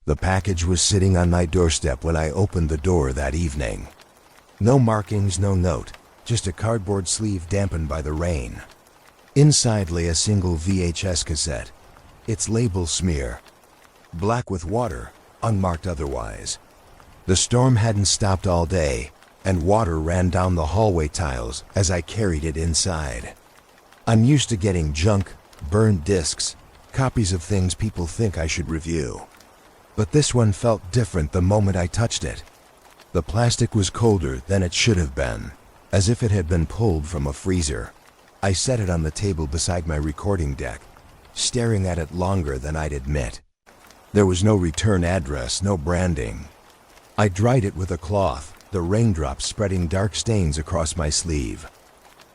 The package was sitting on my doorstep when I opened the door that evening. No markings, no note, just a cardboard sleeve dampened by the rain. Inside lay a single VHS cassette, its label smear, black with water, unmarked otherwise. The storm hadn't stopped all day, and water ran down the hallway tiles as I carried it inside. I'm used to getting junk, burned discs, copies of things people think I should review. But this one felt different the moment I touched it. The plastic was colder than it should have been, as if it had been pulled from a freezer. I set it on the table beside my recording deck, staring at it longer than I'd admit. There was no return address, no branding. I dried it with a cloth, the raindrops spreading dark stains across my sleeve.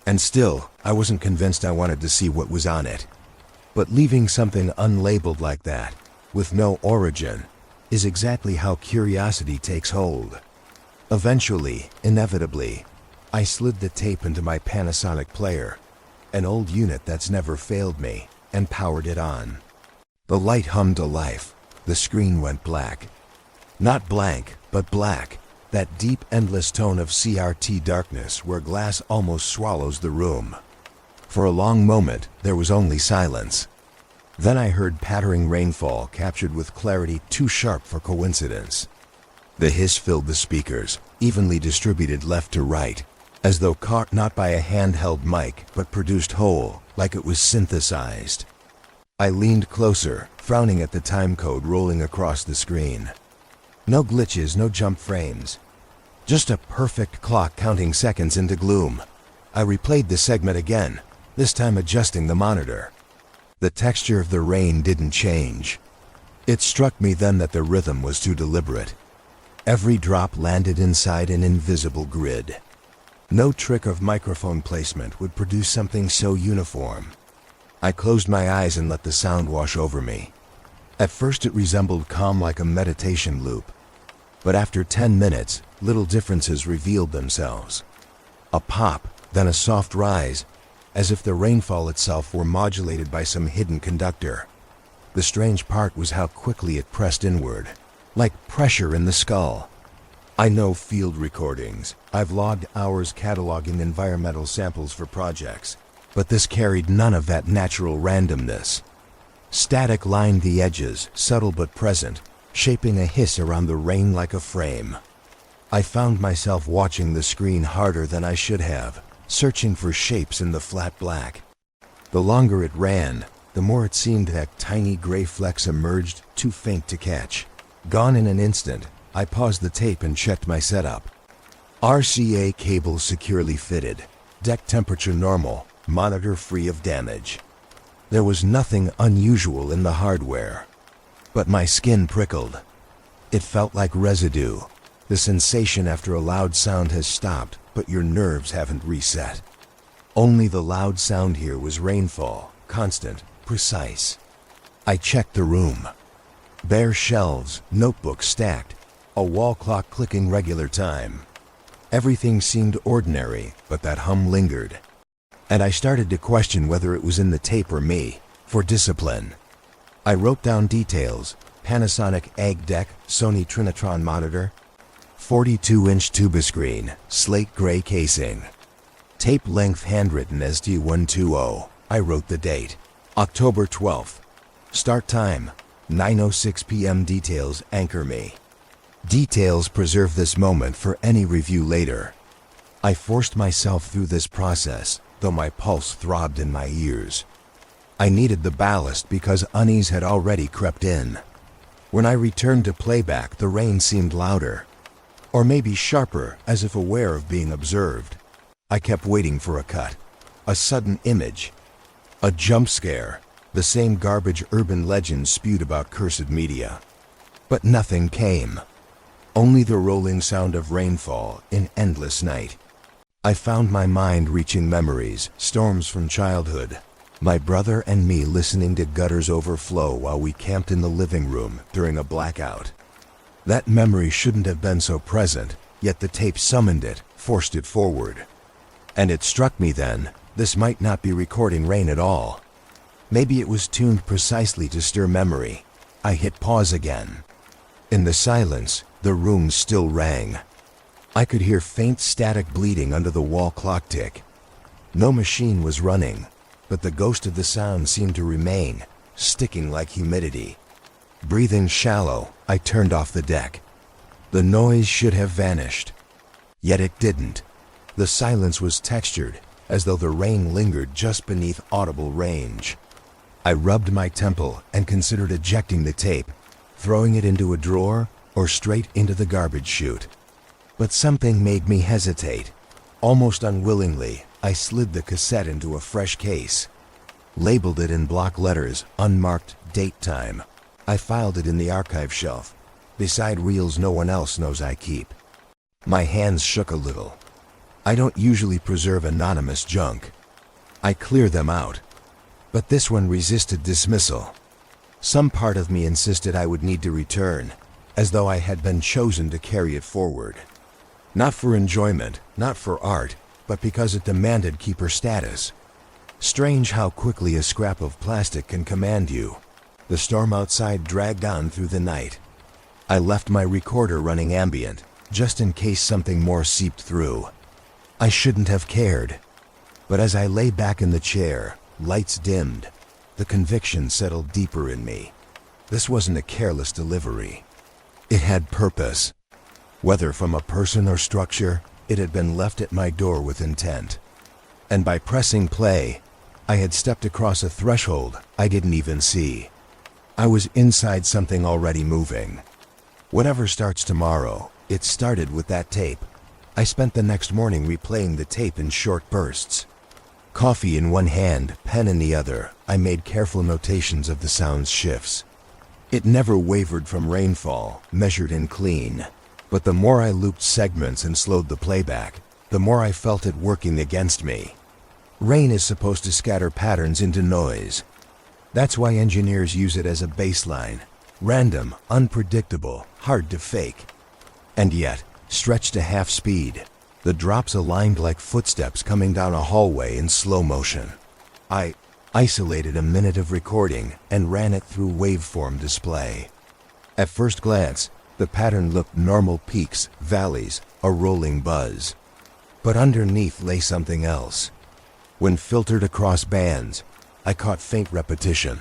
And still, I wasn't convinced I wanted to see what was on it. But leaving something unlabeled like that, with no origin, is exactly how curiosity takes hold. Eventually, inevitably, I slid the tape into my Panasonic player, an old unit that's never failed me, and powered it on. The light hummed to life. The screen went black. Not blank, but black. That deep, endless tone of CRT darkness where glass almost swallows the room. For a long moment, there was only silence. Then I heard pattering rainfall captured with clarity too sharp for coincidence. The hiss filled the speakers, evenly distributed left to right, as though caught not by a handheld mic, but produced whole, like it was synthesized. I leaned closer, frowning at the time code rolling across the screen. No glitches, no jump frames. Just a perfect clock counting seconds into gloom. I replayed the segment again, this time adjusting the monitor. The texture of the rain didn't change. It struck me then that the rhythm was too deliberate. Every drop landed inside an invisible grid. No trick of microphone placement would produce something so uniform. I closed my eyes and let the sound wash over me. At first it resembled calm like a meditation loop. But after 10 minutes, little differences revealed themselves. A pop, then a soft rise, as if the rainfall itself were modulated by some hidden conductor. The strange part was how quickly it pressed inward, like pressure in the skull. I know field recordings. I've logged hours cataloging environmental samples for projects, but this carried none of that natural randomness. Static lined the edges, subtle but present, shaping a hiss around the rain like a frame. I found myself watching the screen harder than I should have, searching for shapes in the flat black. The longer it ran, the more it seemed that tiny gray flecks emerged, too faint to catch. Gone in an instant, I paused the tape and checked my setup. RCA cable securely fitted, deck temperature normal, monitor free of damage. There was nothing unusual in the hardware. But my skin prickled. It felt like residue, the sensation after a loud sound has stopped, but your nerves haven't reset. Only the loud sound here was rainfall, constant, precise. I checked the room. Bare shelves, notebooks stacked, a wall clock clicking regular time. Everything seemed ordinary, but that hum lingered. And I started to question whether it was in the tape or me, for discipline. I wrote down details: Panasonic Egg Deck, Sony Trinitron monitor, 42-inch Tubascreen, slate gray casing. Tape length handwritten SD120. I wrote the date, October 12th. Start time, 9:06 p.m. Details anchor me. Details preserve this moment for any review later. I forced myself through this process, though my pulse throbbed in my ears. I needed the ballast because unease had already crept in. When I returned to playback, the rain seemed louder, or maybe sharper, as if aware of being observed. I kept waiting for a cut, a sudden image, a jump scare, the same garbage urban legends spewed about cursed media. But nothing came. Only the rolling sound of rainfall in endless night. I found my mind reaching memories, storms from childhood. My brother and me listening to gutters overflow while we camped in the living room during a blackout. That memory shouldn't have been so present, yet the tape summoned it, forced it forward. And it struck me then, this might not be recording rain at all. Maybe it was tuned precisely to stir memory. I hit pause again. In the silence, the room still rang. I could hear faint static bleeding under the wall clock tick. No machine was running, but the ghost of the sound seemed to remain, sticking like humidity. Breathing shallow, I turned off the deck. The noise should have vanished. Yet it didn't. The silence was textured, as though the rain lingered just beneath audible range. I rubbed my temple and considered ejecting the tape, throwing it into a drawer or straight into the garbage chute. But something made me hesitate. Almost unwillingly, I slid the cassette into a fresh case. Labeled it in block letters, unmarked date time. I filed it in the archive shelf, beside reels no one else knows I keep. My hands shook a little. I don't usually preserve anonymous junk. I clear them out. But this one resisted dismissal. Some part of me insisted I would need to return, as though I had been chosen to carry it forward. Not for enjoyment, not for art, but because it demanded keeper status. Strange how quickly a scrap of plastic can command you. The storm outside dragged on through the night. I left my recorder running ambient, just in case something more seeped through. I shouldn't have cared. But as I lay back in the chair, lights dimmed. The conviction settled deeper in me. This wasn't a careless delivery. It had purpose. Whether from a person or structure, it had been left at my door with intent. And by pressing play, I had stepped across a threshold I didn't even see. I was inside something already moving. Whatever starts tomorrow, it started with that tape. I spent the next morning replaying the tape in short bursts. Coffee in one hand, pen in the other, I made careful notations of the sound's shifts. It never wavered from rainfall, measured in clean. But the more I looped segments and slowed the playback, the more I felt it working against me. Rain is supposed to scatter patterns into noise. That's why engineers use it as a baseline. Random, unpredictable, hard to fake. And yet, stretched to half speed, the drops aligned like footsteps coming down a hallway in slow motion. I isolated a minute of recording and ran it through waveform display. At first glance, the pattern looked normal: peaks, valleys, a rolling buzz. But underneath lay something else. When filtered across bands, I caught faint repetition,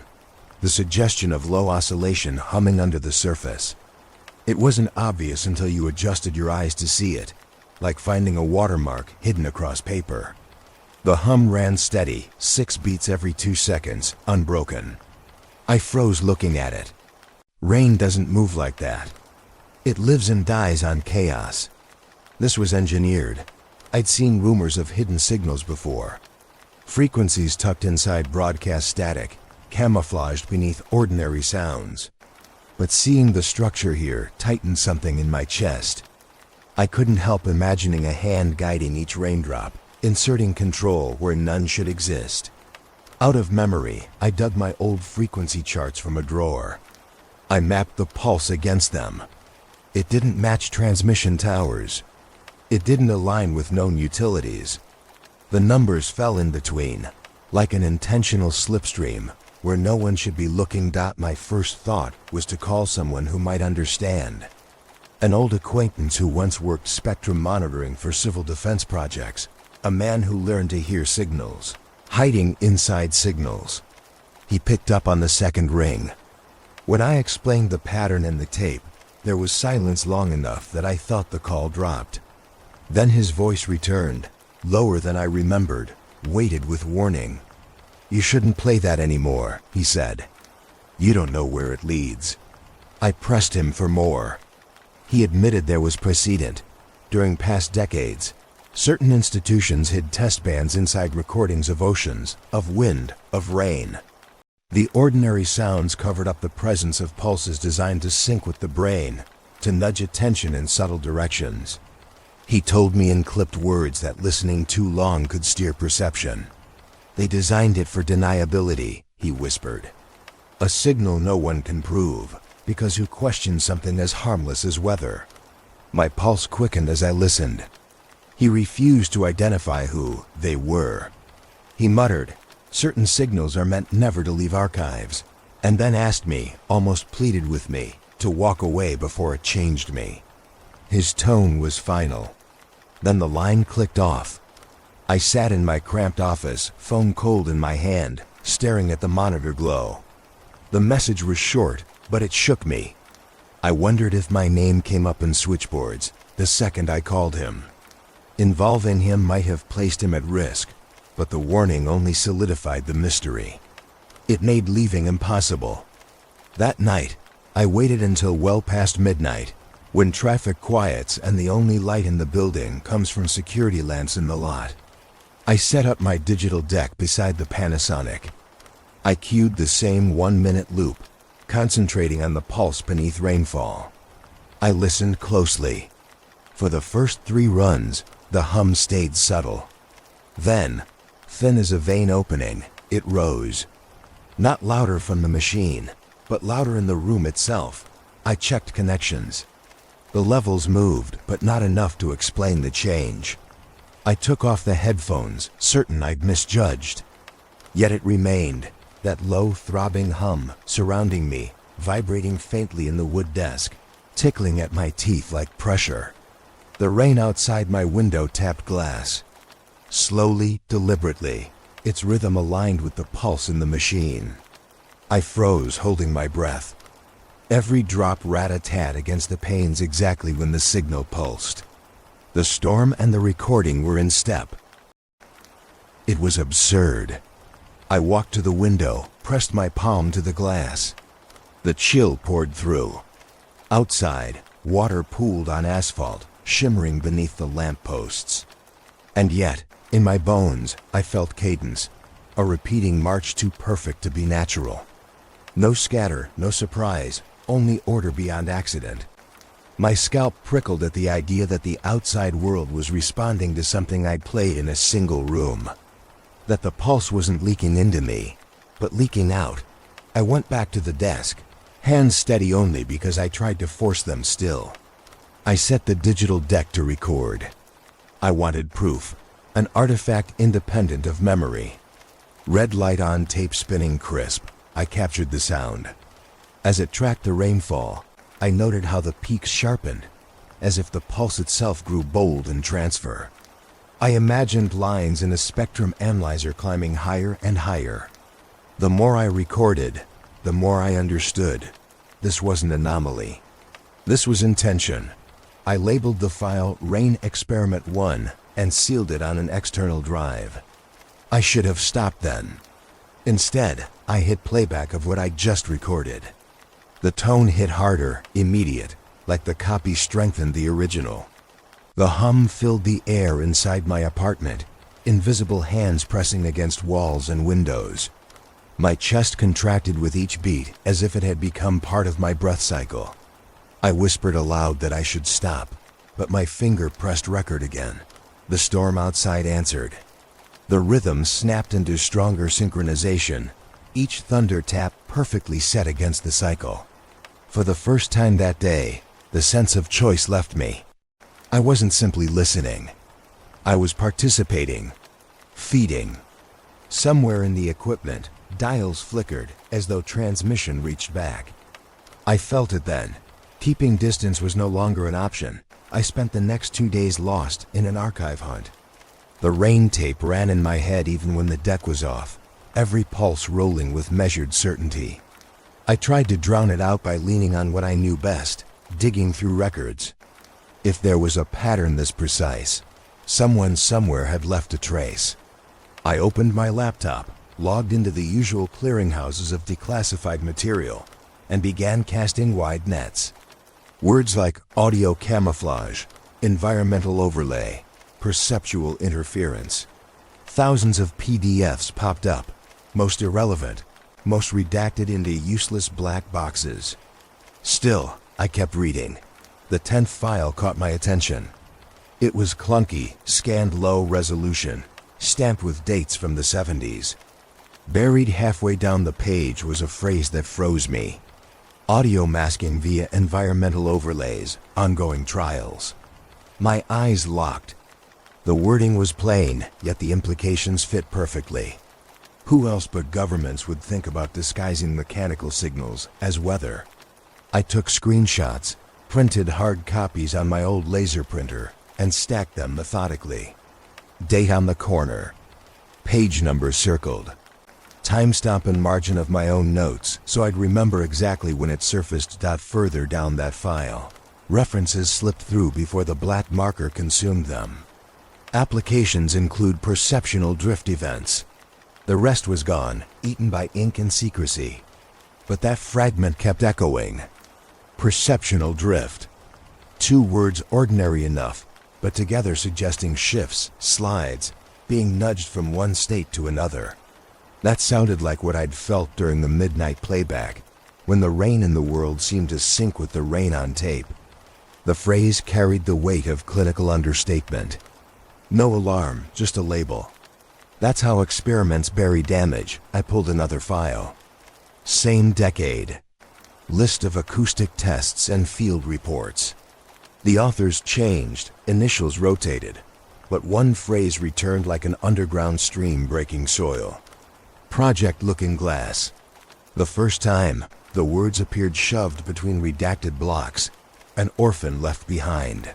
the suggestion of low oscillation humming under the surface. It wasn't obvious until you adjusted your eyes to see it, like finding a watermark hidden across paper. The hum ran steady, 6 beats every 2 seconds, unbroken. I froze looking at it. Rain doesn't move like that. It lives and dies on chaos. This was engineered. I'd seen rumors of hidden signals before. Frequencies tucked inside broadcast static, camouflaged beneath ordinary sounds. But seeing the structure here tightened something in my chest. I couldn't help imagining a hand guiding each raindrop, inserting control where none should exist. Out of memory, I dug my old frequency charts from a drawer. I mapped the pulse against them. It didn't match transmission towers. It didn't align with known utilities. The numbers fell in between, like an intentional slipstream, where no one should be looking. My first thought was to call someone who might understand. An old acquaintance who once worked spectrum monitoring for civil defense projects. A man who learned to hear signals, hiding inside signals. He picked up on the second ring. When I explained the pattern in the tape, there was silence long enough that I thought the call dropped. Then his voice returned, lower than I remembered, weighted with warning. "You shouldn't play that anymore," he said. "You don't know where it leads." I pressed him for more. He admitted there was precedent. During past decades, certain institutions hid test bands inside recordings of oceans, of wind, of rain. The ordinary sounds covered up the presence of pulses designed to sync with the brain, to nudge attention in subtle directions. He told me in clipped words that listening too long could steer perception. "They designed it for deniability," he whispered. "A signal no one can prove, because who questions something as harmless as weather?" My pulse quickened as I listened. He refused to identify who they were. He muttered, "Certain signals are meant never to leave archives," and then asked me, almost pleaded with me, to walk away before it changed me. His tone was final. Then the line clicked off. I sat in my cramped office, phone cold in my hand, staring at the monitor glow. The message was short, but it shook me. I wondered if my name came up in switchboards the second I called him. Involving him might have placed him at risk, but the warning only solidified the mystery. It made leaving impossible. That night, I waited until well past midnight, when traffic quiets and the only light in the building comes from security lamps in the lot. I set up my digital deck beside the Panasonic. I cued the same 1-minute loop, concentrating on the pulse beneath rainfall. I listened closely. For the first 3 runs, the hum stayed subtle. Then, thin as a vein opening, it rose. Not louder from the machine, but louder in the room itself. I checked connections. The levels moved, but not enough to explain the change. I took off the headphones, certain I'd misjudged. Yet it remained, that low, throbbing hum surrounding me, vibrating faintly in the wood desk, tickling at my teeth like pressure. The rain outside my window tapped glass. Slowly, deliberately, its rhythm aligned with the pulse in the machine. I froze, holding my breath. Every drop rat-a-tat against the panes exactly when the signal pulsed. The storm and the recording were in step. It was absurd. I walked to the window, pressed my palm to the glass. The chill poured through. Outside, water pooled on asphalt, shimmering beneath the lampposts. And yet, in my bones, I felt cadence, a repeating march too perfect to be natural. No scatter, no surprise, only order beyond accident. My scalp prickled at the idea that the outside world was responding to something I'd played in a single room. That the pulse wasn't leaking into me, but leaking out. I went back to the desk, hands steady only because I tried to force them still. I set the digital deck to record. I wanted proof, an artifact independent of memory. Red light on, tape spinning crisp, I captured the sound. As it tracked the rainfall, I noted how the peaks sharpened, as if the pulse itself grew bold in transfer. I imagined lines in a spectrum analyzer climbing higher and higher. The more I recorded, the more I understood. This wasn't anomaly. This was intention. I labeled the file Rain Experiment 1 and sealed it on an external drive. I should have stopped then. Instead, I hit playback of what I just recorded. The tone hit harder, immediate, like the copy strengthened the original. The hum filled the air inside my apartment, invisible hands pressing against walls and windows. My chest contracted with each beat as if it had become part of my breath cycle. I whispered aloud that I should stop, but my finger pressed record again. The storm outside answered. The rhythm snapped into stronger synchronization, each thunder tap perfectly set against the cycle. For the first time that day, the sense of choice left me. I wasn't simply listening. I was participating, feeding. Somewhere in the equipment, dials flickered as though transmission reached back. I felt it then. Keeping distance was no longer an option. I spent the next 2 days lost in an archive hunt. The rain tape ran in my head even when the deck was off, every pulse rolling with measured certainty. I tried to drown it out by leaning on what I knew best, digging through records. If there was a pattern this precise, someone somewhere had left a trace. I opened my laptop, logged into the usual clearinghouses of declassified material, and began casting wide nets. Words like audio camouflage, environmental overlay, perceptual interference. Thousands of PDFs popped up, most irrelevant, most redacted into useless black boxes. Still, I kept reading. The 10th file caught my attention. It was clunky, scanned low resolution, stamped with dates from the 70s. Buried halfway down the page was a phrase that froze me. Audio masking via environmental overlays, ongoing trials. My eyes locked. The wording was plain, yet the implications fit perfectly. Who else but governments would think about disguising mechanical signals as weather? I took screenshots, printed hard copies on my old laser printer, and stacked them methodically. Date on the corner. Page number circled. Timestamp and margin of my own notes so I'd remember exactly when it surfaced. Further down that file, references slipped through before the black marker consumed them. Applications include perceptual drift events. The rest was gone, eaten by ink and secrecy. But that fragment kept echoing. Perceptual drift. Two words ordinary enough, but together suggesting shifts, slides, being nudged from one state to another. That sounded like what I'd felt during the midnight playback, when the rain in the world seemed to sync with the rain on tape. The phrase carried the weight of clinical understatement. No alarm, just a label. That's how experiments bury damage. I pulled another file. Same decade. List of acoustic tests and field reports. The authors changed, initials rotated, but one phrase returned like an underground stream breaking soil. Project Looking Glass. The first time, the words appeared shoved between redacted blocks. An orphan left behind.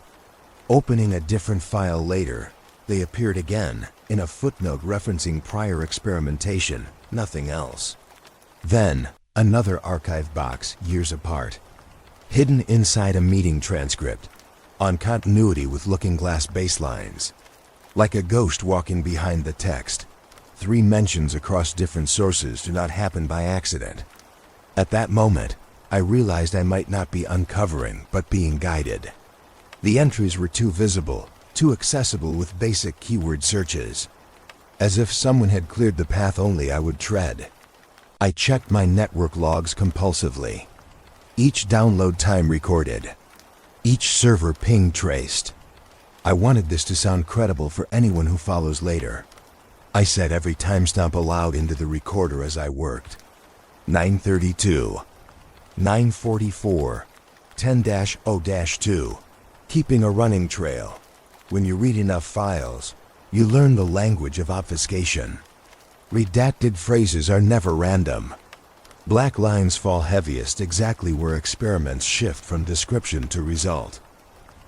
Opening a different file later, they appeared again, in a footnote referencing prior experimentation, nothing else. Then, another archive box, years apart. Hidden inside a meeting transcript, on continuity with Looking Glass baselines. Like a ghost walking behind the text. 3 mentions across different sources do not happen by accident. At that moment, I realized I might not be uncovering, but being guided. The entries were too visible, too accessible with basic keyword searches. As if someone had cleared the path only I would tread. I checked my network logs compulsively. Each download time recorded. Each server ping traced. I wanted this to sound credible for anyone who follows later. I said every timestamp aloud into the recorder as I worked. 9:32. 9:44. 10-0-2. Keeping a running trail. When you read enough files, you learn the language of obfuscation. Redacted phrases are never random. Black lines fall heaviest exactly where experiments shift from description to result.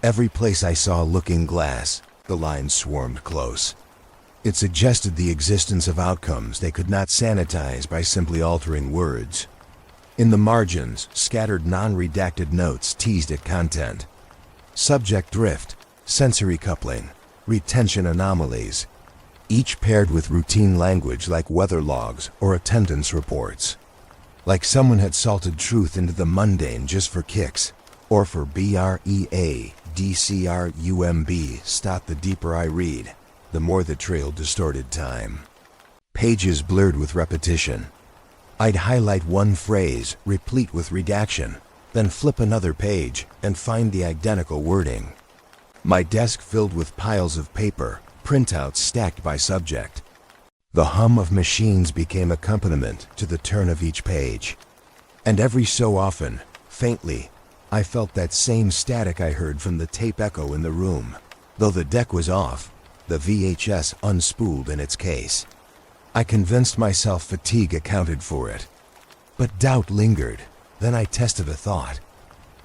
Every place I saw Looking Glass, the lines swarmed close. It suggested the existence of outcomes they could not sanitize by simply altering words. In the margins, scattered non-redacted notes teased at content. Subject drift, sensory coupling, retention anomalies, each paired with routine language like weather logs or attendance reports. Like someone had salted truth into the mundane just for kicks, or for BREADCRUMB. The deeper I read, the more the trail distorted time. Pages blurred with repetition. I'd highlight one phrase, replete with redaction, then flip another page and find the identical wording. My desk filled with piles of paper, printouts stacked by subject. The hum of machines became accompaniment to the turn of each page. And every so often, faintly, I felt that same static I heard from the tape echo in the room. Though the deck was off, the VHS unspooled in its case. I convinced myself fatigue accounted for it. But doubt lingered. Then I tested a thought.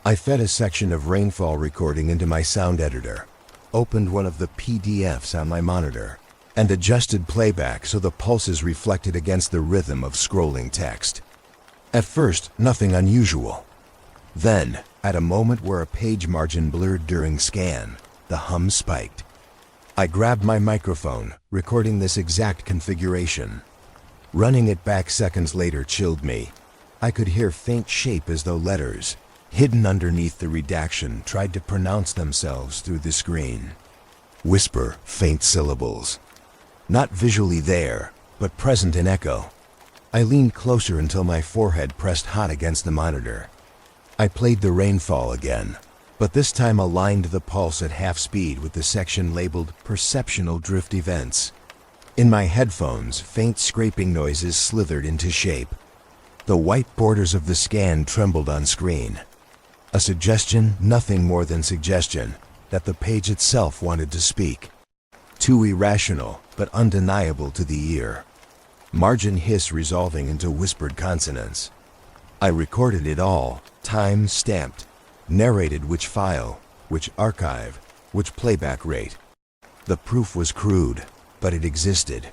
I fed a section of rainfall recording into my sound editor, opened one of the PDFs on my monitor, and adjusted playback so the pulses reflected against the rhythm of scrolling text. At first, nothing unusual. Then, at a moment where a page margin blurred during scan, the hum spiked. I grabbed my microphone, recording this exact configuration. Running it back seconds later chilled me. I could hear faint shape as though letters, hidden underneath the redaction, tried to pronounce themselves through the screen. Whisper, faint syllables. Not visually there, but present in echo. I leaned closer until my forehead pressed hot against the monitor. I played the rainfall again, but this time aligned the pulse at half speed with the section labeled Perceptual Drift Events. In my headphones, faint scraping noises slithered into shape. The white borders of the scan trembled on screen. A suggestion, nothing more than suggestion, that the page itself wanted to speak. Too irrational, but undeniable to the ear. Margin hiss resolving into whispered consonants. I recorded it all, time stamped, narrated which file, which archive, which playback rate. The proof was crude, but it existed.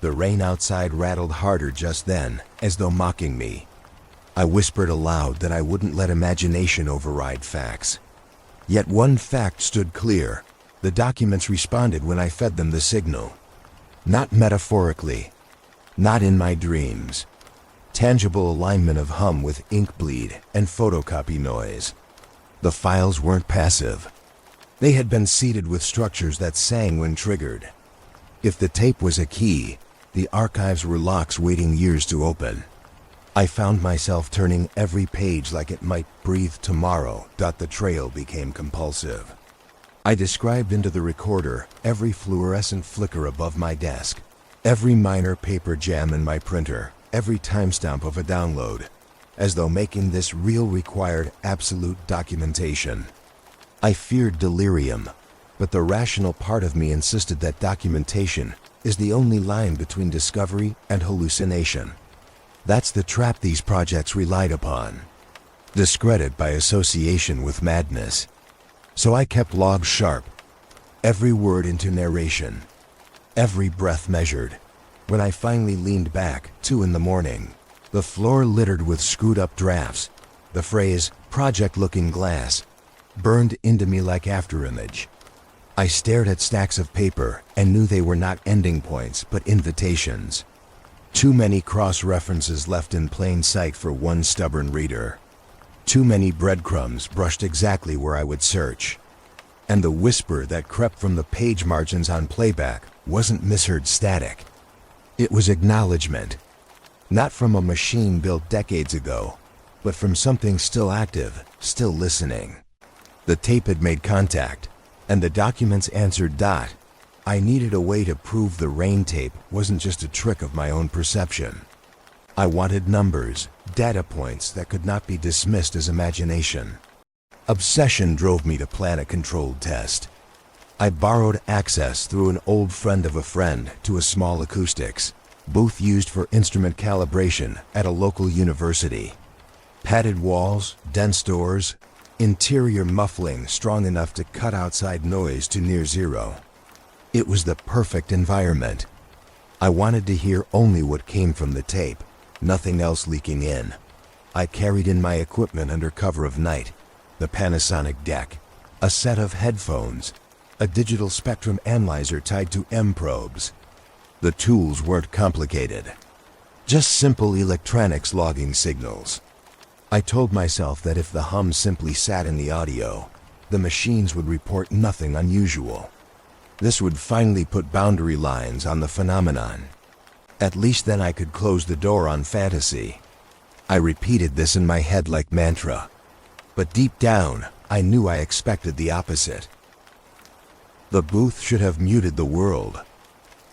The rain outside rattled harder just then, as though mocking me. I whispered aloud that I wouldn't let imagination override facts. Yet one fact stood clear. The documents responded when I fed them the signal. Not metaphorically, not in my dreams. Tangible alignment of hum with ink bleed and photocopy noise. The files weren't passive. They had been seeded with structures that sang when triggered. If the tape was a key, the archives were locks waiting years to open. I found myself turning every page like it might breathe tomorrow. The trail became compulsive. I described into the recorder every fluorescent flicker above my desk, every minor paper jam in my printer, every timestamp of a download, as though making this real required absolute documentation. I feared delirium, but the rational part of me insisted that documentation is the only line between discovery and hallucination. That's the trap these projects relied upon. Discredit by association with madness. So I kept logs sharp, every word into narration, every breath measured. When I finally leaned back, 2 a.m, the floor littered with screwed up drafts. The phrase, "project looking glass," burned into me like afterimage. I stared at stacks of paper and knew they were not ending points but invitations. Too many cross-references left in plain sight for one stubborn reader. Too many breadcrumbs brushed exactly where I would search. And the whisper that crept from the page margins on playback wasn't misheard static. It was acknowledgement. Not from a machine built decades ago, but from something still active, still listening. The tape had made contact, and the documents answered. I needed a way to prove the rain tape wasn't just a trick of my own perception. I wanted numbers, data points that could not be dismissed as imagination. Obsession drove me to plan a controlled test. I borrowed access through an old friend of a friend to a small acoustics booth used for instrument calibration at a local university. Padded walls, dense doors, interior muffling strong enough to cut outside noise to near zero. It was the perfect environment. I wanted to hear only what came from the tape, nothing else leaking in. I carried in my equipment under cover of night, the Panasonic DEC, a set of headphones, a digital spectrum analyzer tied to M-probes. The tools weren't complicated, just simple electronics logging signals. I told myself that if the hum simply sat in the audio, the machines would report nothing unusual. This would finally put boundary lines on the phenomenon. At least then I could close the door on fantasy. I repeated this in my head like mantra. But deep down, I knew I expected the opposite. The booth should have muted the world.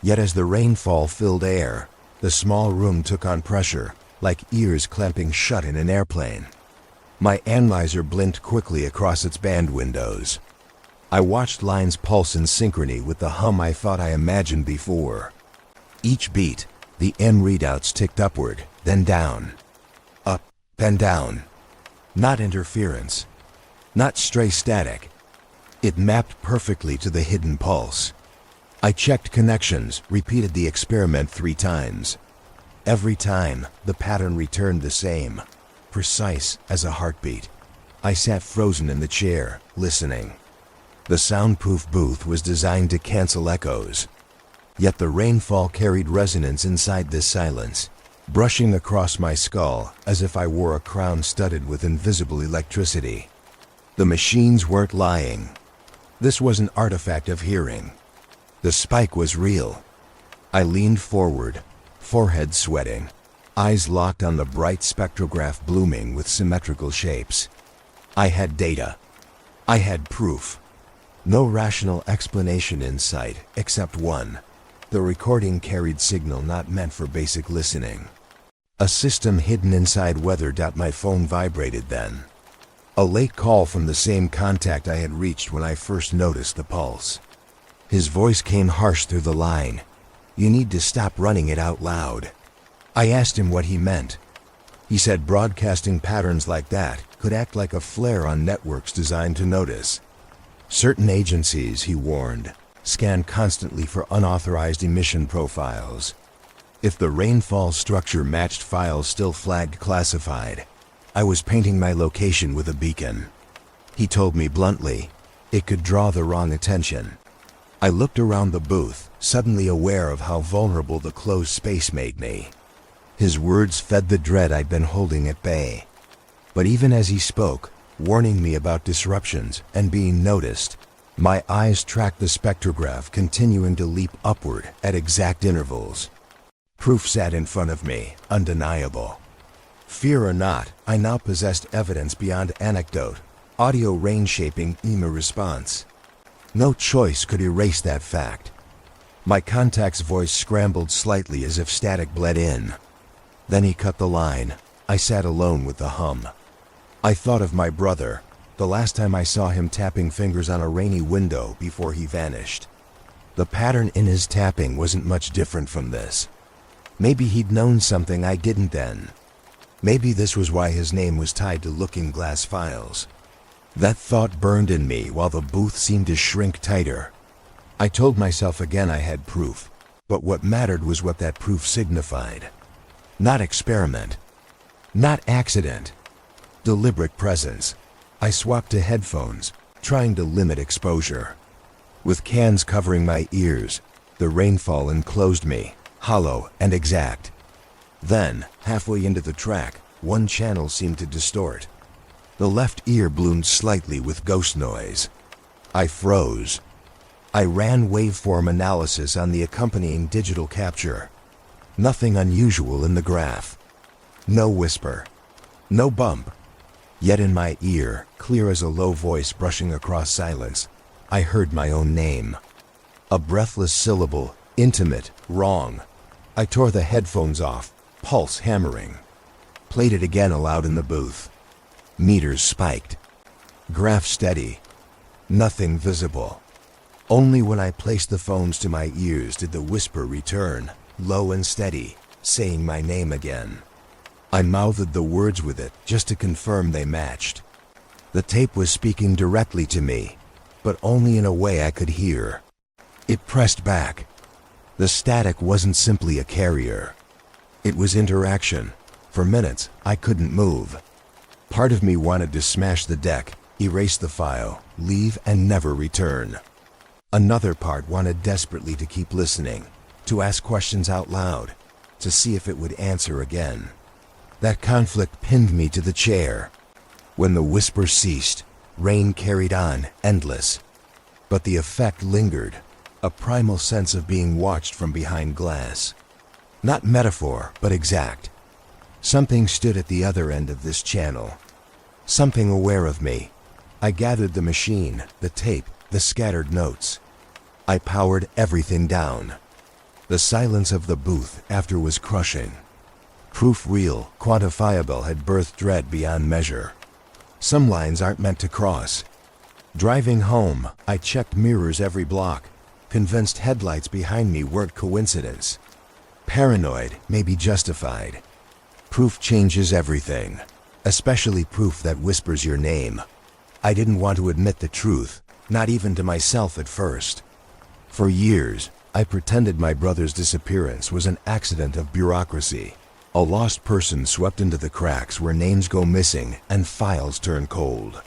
Yet as the rainfall filled air, the small room took on pressure, like ears clamping shut in an airplane. My analyzer blinked quickly across its band windows. I watched lines pulse in synchrony with the hum I thought I imagined before. Each beat, the M readouts ticked upward, then down. Up, then down. Not interference. Not stray static. It mapped perfectly to the hidden pulse. I checked connections, repeated the experiment 3 times. Every time, the pattern returned the same, precise as a heartbeat. I sat frozen in the chair, listening. The soundproof booth was designed to cancel echoes. Yet the rainfall carried resonance inside this silence, brushing across my skull as if I wore a crown studded with invisible electricity. The machines weren't lying. This was an artifact of hearing. The spike was real. I leaned forward, forehead sweating, eyes locked on the bright spectrograph blooming with symmetrical shapes. I had data. I had proof. No rational explanation in sight, except one. The recording carried signal not meant for basic listening. A system hidden inside weather. My phone vibrated then. A late call from the same contact I had reached when I first noticed the pulse. His voice came harsh through the line. "You need to stop running it out loud." I asked him what he meant. He said broadcasting patterns like that could act like a flare on networks designed to notice. Certain agencies, he warned, scan constantly for unauthorized emission profiles. If the rainfall structure matched files still flagged classified, I was painting my location with a beacon. He told me bluntly, it could draw the wrong attention. I looked around the booth, suddenly aware of how vulnerable the closed space made me. His words fed the dread I'd been holding at bay. But even as he spoke, warning me about disruptions and being noticed, my eyes tracked the spectrograph continuing to leap upward at exact intervals. Proof sat in front of me, undeniable. Fear or not, I now possessed evidence beyond anecdote, audio range-shaping EMA response. No choice could erase that fact. My contact's voice scrambled slightly as if static bled in. Then he cut the line. I sat alone with the hum. I thought of my brother, the last time I saw him tapping fingers on a rainy window before he vanished. The pattern in his tapping wasn't much different from this. Maybe he'd known something I didn't then. Maybe this was why his name was tied to Looking Glass files. That thought burned in me while the booth seemed to shrink tighter. I told myself again I had proof, but what mattered was what that proof signified. Not experiment. Not accident. Deliberate presence. I swapped to headphones, trying to limit exposure. With cans covering my ears, the rainfall enclosed me, hollow and exact. Then, halfway into the track, one channel seemed to distort. The left ear bloomed slightly with ghost noise. I froze. I ran waveform analysis on the accompanying digital capture. Nothing unusual in the graph. No whisper. No bump. Yet in my ear, clear as a low voice brushing across silence, I heard my own name. A breathless syllable, intimate, wrong. I tore the headphones off, pulse hammering. Played it again aloud in the booth. Meters spiked. Graph steady. Nothing visible. Only when I placed the phones to my ears did the whisper return, low and steady, saying my name again. I mouthed the words with it just to confirm they matched. The tape was speaking directly to me, but only in a way I could hear. It pressed back. The static wasn't simply a carrier. It was interaction. For minutes, I couldn't move. Part of me wanted to smash the deck, erase the file, leave and never return. Another part wanted desperately to keep listening, to ask questions out loud, to see if it would answer again. That conflict pinned me to the chair. When the whisper ceased, rain carried on, endless. But the effect lingered, a primal sense of being watched from behind glass. Not metaphor, but exact. Something stood at the other end of this channel. Something aware of me. I gathered the machine, the tape, the scattered notes. I powered everything down. The silence of the booth after was crushing. Proof real, quantifiable had birthed dread beyond measure. Some lines aren't meant to cross. Driving home, I checked mirrors every block, convinced headlights behind me weren't coincidence. Paranoid, maybe justified. Proof changes everything, especially proof that whispers your name. I didn't want to admit the truth, not even to myself at first. For years, I pretended my brother's disappearance was an accident of bureaucracy. A lost person swept into the cracks where names go missing and files turn cold.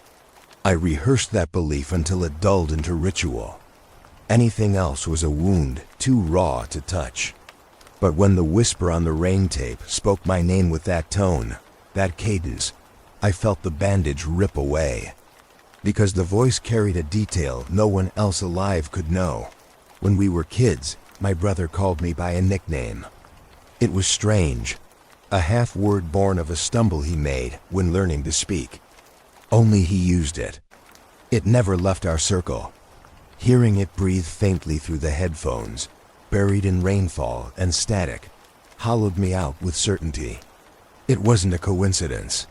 I rehearsed that belief until it dulled into ritual. Anything else was a wound too raw to touch. But when the whisper on the rain tape spoke my name with that tone, that cadence, I felt the bandage rip away. Because the voice carried a detail no one else alive could know. When we were kids, my brother called me by a nickname. It was strange. A half-word born of a stumble he made when learning to speak. Only he used it. It never left our circle. Hearing it breathe faintly through the headphones, buried in rainfall and static, hollowed me out with certainty. It wasn't a coincidence.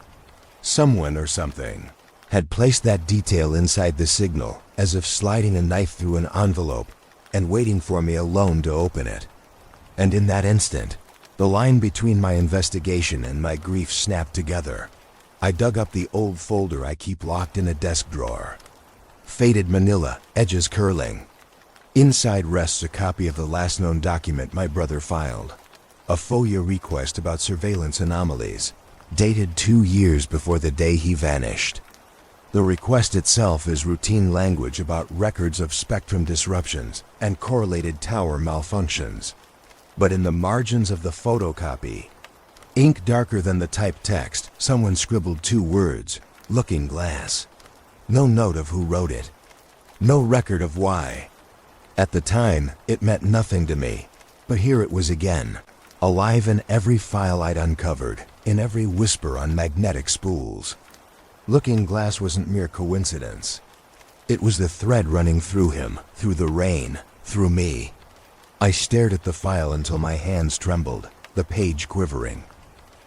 Someone or something had placed that detail inside the signal, as if sliding a knife through an envelope and waiting for me alone to open it. And in that instant, The line between my investigation and my grief snapped together. I dug up the old folder I keep locked in a desk drawer. Faded manila, edges curling. Inside rests a copy of the last known document my brother filed. A FOIA request about surveillance anomalies, dated 2 years before the day he vanished. The request itself is routine language about records of spectrum disruptions and correlated tower malfunctions. But in the margins of the photocopy, ink darker than the typed text, someone scribbled 2 words, "Looking Glass." No note of who wrote it. No record of why. At the time, it meant nothing to me. But here it was again, alive in every file I'd uncovered, in every whisper on magnetic spools. Looking Glass wasn't mere coincidence. It was the thread running through him, through the rain, through me. I stared at the file until my hands trembled, the page quivering.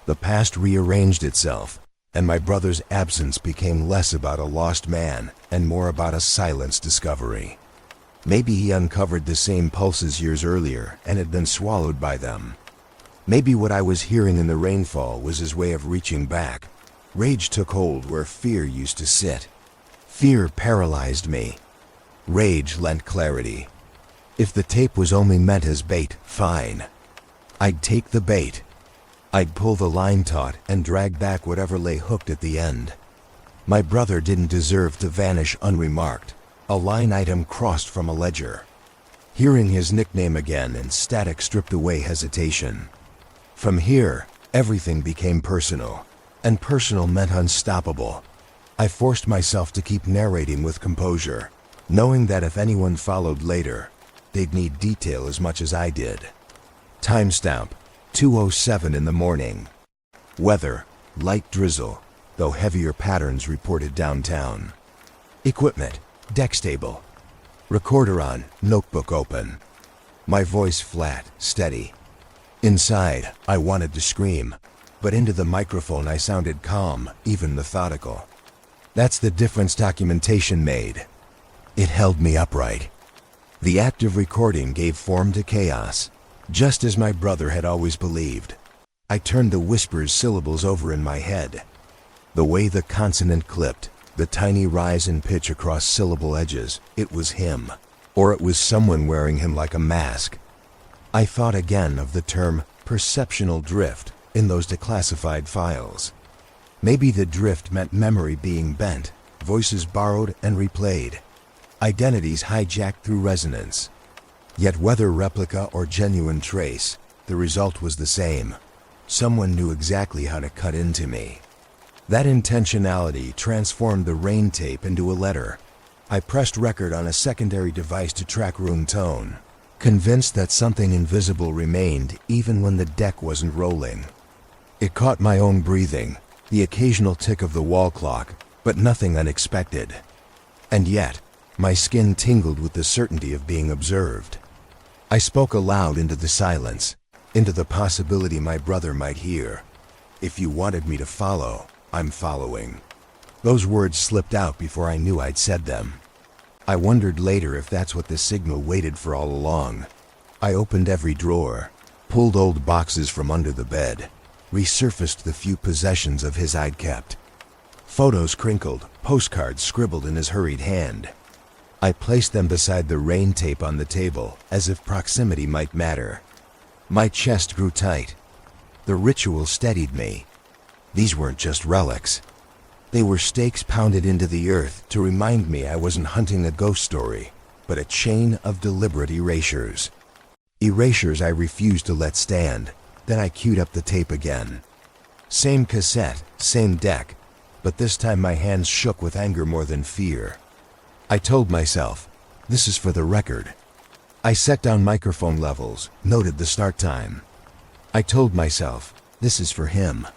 The past rearranged itself, and my brother's absence became less about a lost man and more about a silenced discovery. Maybe he uncovered the same pulses years earlier and had been swallowed by them. Maybe what I was hearing in the rainfall was his way of reaching back. Rage took hold where fear used to sit. Fear paralyzed me. Rage lent clarity. If the tape was only meant as bait, fine. I'd take the bait. I'd pull the line taut and drag back whatever lay hooked at the end. My brother didn't deserve to vanish unremarked, a line item crossed from a ledger. Hearing his nickname again and static stripped away hesitation. From here, everything became personal, and personal meant unstoppable. I forced myself to keep narrating with composure, knowing that if anyone followed later, they'd need detail as much as I did. Timestamp, 2:07 in the morning. Weather, light drizzle, though heavier patterns reported downtown. Equipment, deck stable. Recorder on, notebook open. My voice flat, steady. Inside, I wanted to scream, but into the microphone I sounded calm, even methodical. That's the difference documentation made. It held me upright. The act of recording gave form to chaos, just as my brother had always believed. I turned the whisper's syllables over in my head. The way the consonant clipped, the tiny rise in pitch across syllable edges, it was him, or it was someone wearing him like a mask. I thought again of the term perceptual drift in those declassified files. Maybe the drift meant memory being bent, voices borrowed and replayed, identities hijacked through resonance. Yet whether replica or genuine trace, the result was the same. Someone knew exactly how to cut into me. That intentionality transformed the rain tape into a letter. I pressed record on a secondary device to track room tone, convinced that something invisible remained even when the deck wasn't rolling. It caught my own breathing, the occasional tick of the wall clock, but nothing unexpected. And yet, my skin tingled with the certainty of being observed. I spoke aloud into the silence, into the possibility my brother might hear. If you wanted me to follow, I'm following. Those words slipped out before I knew I'd said them. I wondered later if that's what the signal waited for all along. I opened every drawer, pulled old boxes from under the bed, resurfaced the few possessions of his I'd kept. Photos crinkled, postcards scribbled in his hurried hand. I placed them beside the rain tape on the table, as if proximity might matter. My chest grew tight. The ritual steadied me. These weren't just relics. They were stakes pounded into the earth to remind me I wasn't hunting a ghost story, but a chain of deliberate erasures. Erasures I refused to let stand. Then I queued up the tape again. Same cassette, same deck, but this time my hands shook with anger more than fear. I told myself, this is for the record. I set down microphone levels, noted the start time. I told myself, this is for him.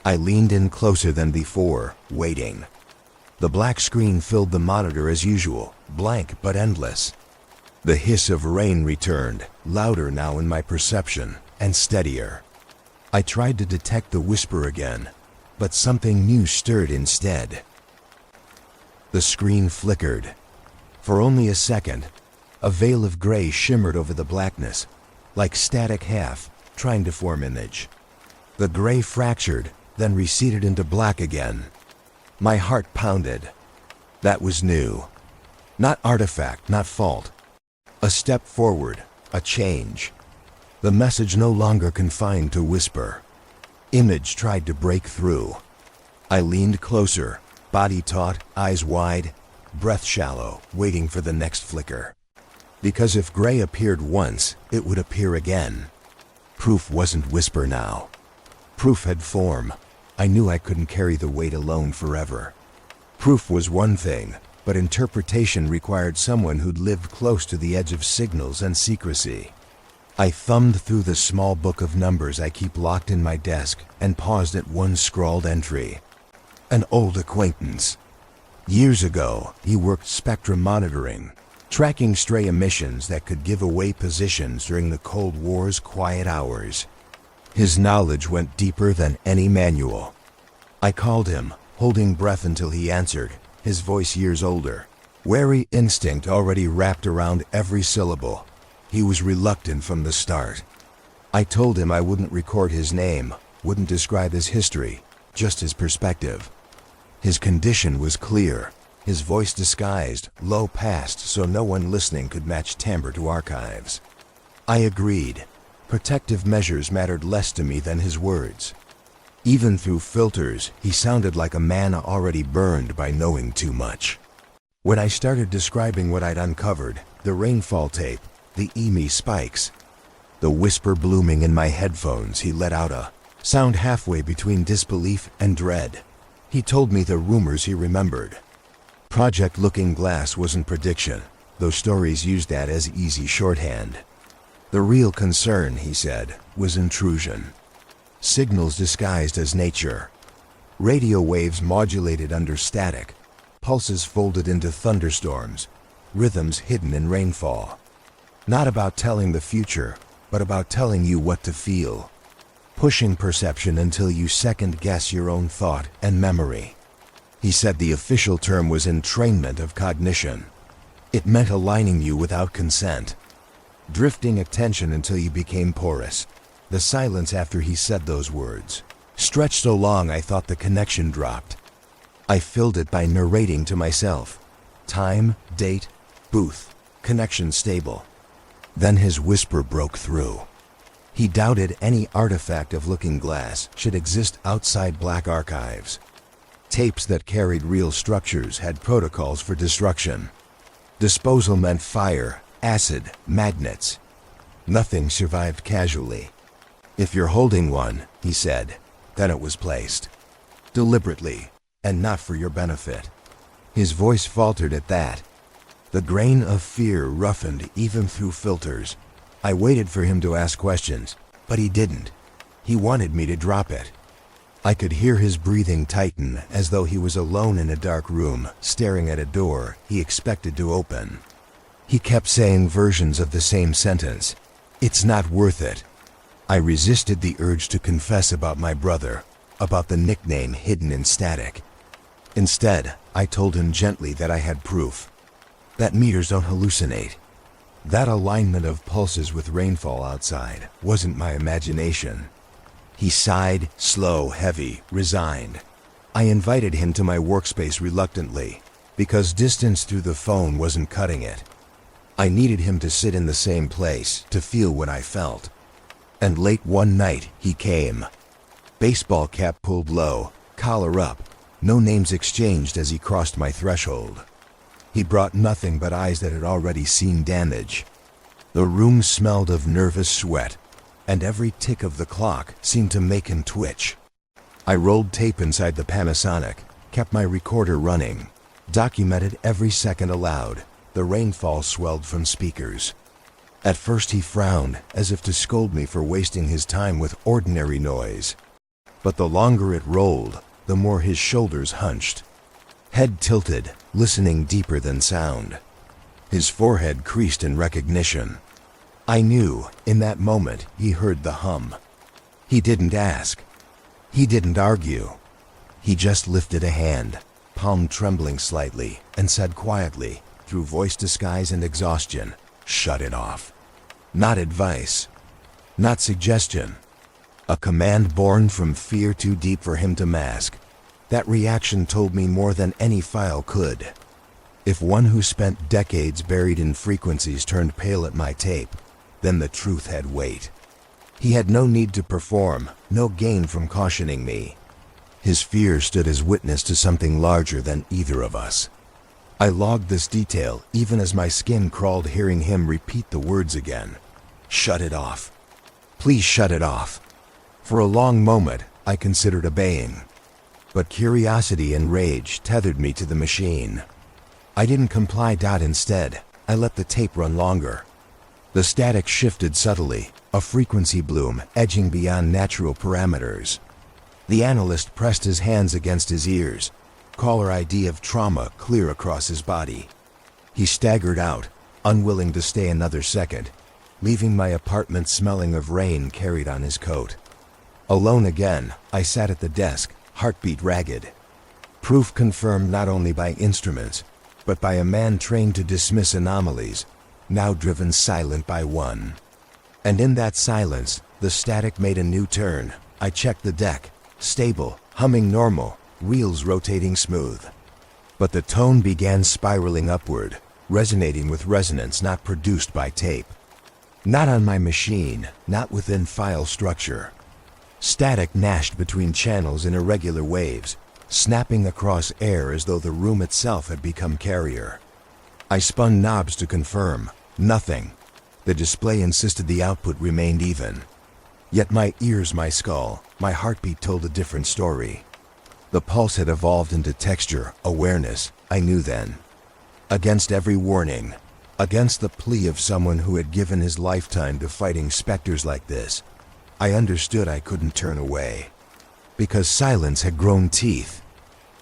I leaned in closer than before, waiting. The black screen filled the monitor as usual, blank but endless. The hiss of rain returned, louder now in my perception, and steadier. I tried to detect the whisper again, but something new stirred instead. The screen flickered. For only a second, a veil of gray shimmered over the blackness, like static half, trying to form image. The gray fractured, then receded into black again. My heart pounded. That was new. Not artifact, not fault. A step forward, a change. The message no longer confined to whisper. Image tried to break through. I leaned closer, body taut, eyes wide, breath shallow, waiting for the next flicker. Because if gray appeared once, it would appear again. Proof wasn't whisper now. Proof had form. I knew I couldn't carry the weight alone forever. Proof was one thing, but interpretation required someone who'd lived close to the edge of signals and secrecy. I thumbed through the small book of numbers I keep locked in my desk and paused at one scrawled entry. An old acquaintance. Years ago, he worked spectrum monitoring, tracking stray emissions that could give away positions during the Cold War's quiet hours. His knowledge went deeper than any manual. I called him, holding breath until he answered, his voice years older. Wary instinct already wrapped around every syllable. He was reluctant from the start. I told him I wouldn't record his name, wouldn't describe his history, just his perspective. His condition was clear, his voice disguised, low passed so no one listening could match timbre to archives. I agreed. Protective measures mattered less to me than his words. Even through filters, he sounded like a man already burned by knowing too much. When I started describing what I'd uncovered, the rainfall tape, the EMI spikes, the whisper blooming in my headphones, he let out a sound halfway between disbelief and dread. He told me the rumors he remembered. Project Looking Glass wasn't prediction, though stories used that as easy shorthand. The real concern, he said, was intrusion. Signals disguised as nature. Radio waves modulated under static. Pulses folded into thunderstorms. Rhythms hidden in rainfall. Not about telling the future, but about telling you what to feel. Pushing perception until you second-guess your own thought and memory. He said the official term was entrainment of cognition. It meant aligning you without consent. Drifting attention until you became porous. The silence after he said those words stretched so long I thought the connection dropped. I filled it by narrating to myself. Time, date, booth, connection stable. Then his whisper broke through. He doubted any artifact of Looking Glass should exist outside black archives. Tapes that carried real structures had protocols for destruction. Disposal meant fire, acid, magnets. Nothing survived casually. If you're holding one, he said, then it was placed. Deliberately, and not for your benefit. His voice faltered at that. The grain of fear roughened even through filters. I waited for him to ask questions, but he didn't. He wanted me to drop it. I could hear his breathing tighten as though he was alone in a dark room, staring at a door he expected to open. He kept saying versions of the same sentence. It's not worth it. I resisted the urge to confess about my brother, about the nickname hidden in static. Instead, I told him gently that I had proof. That meters don't hallucinate. That alignment of pulses with rainfall outside wasn't my imagination. He sighed, slow, heavy, resigned. I invited him to my workspace reluctantly, because distance through the phone wasn't cutting it. I needed him to sit in the same place, to feel what I felt. And late one night, he came. Baseball cap pulled low, collar up, no names exchanged as he crossed my threshold. He brought nothing but eyes that had already seen damage. The room smelled of nervous sweat, and every tick of the clock seemed to make him twitch. I rolled tape inside the Panasonic, kept my recorder running, documented every second aloud. The rainfall swelled from speakers. At first he frowned, as if to scold me for wasting his time with ordinary noise. But the longer it rolled, the more his shoulders hunched. Head tilted, listening deeper than sound. His forehead creased in recognition. I knew, in that moment, he heard the hum. He didn't ask. He didn't argue. He just lifted a hand, palm trembling slightly, and said quietly, through voice disguise and exhaustion, "Shut it off." Not advice. Not suggestion. A command born from fear too deep for him to mask. That reaction told me more than any file could. If one who spent decades buried in frequencies turned pale at my tape, then the truth had weight. He had no need to perform, no gain from cautioning me. His fear stood as witness to something larger than either of us. I logged this detail even as my skin crawled hearing him repeat the words again. Shut it off. Please shut it off. For a long moment, I considered obeying. But curiosity and rage tethered me to the machine. I didn't comply. Instead, I let the tape run longer. The static shifted subtly, a frequency bloom edging beyond natural parameters. The analyst pressed his hands against his ears, caller ID of trauma clear across his body. He staggered out, unwilling to stay another second, leaving my apartment smelling of rain carried on his coat. Alone again, I sat at the desk, heartbeat ragged. Proof confirmed not only by instruments, but by a man trained to dismiss anomalies, now driven silent by one. And in that silence, the static made a new turn. I checked the deck, stable, humming normal, wheels rotating smooth. But the tone began spiraling upward, resonating with resonance not produced by tape. Not on my machine, not within file structure. Static gnashed between channels in irregular waves, snapping across air as though the room itself had become carrier. I spun knobs to confirm. Nothing. The display insisted the output remained even. Yet my ears, my skull, my heartbeat told a different story. The pulse had evolved into texture, awareness, I knew then. Against every warning, against the plea of someone who had given his lifetime to fighting specters like this, I understood I couldn't turn away. Because silence had grown teeth.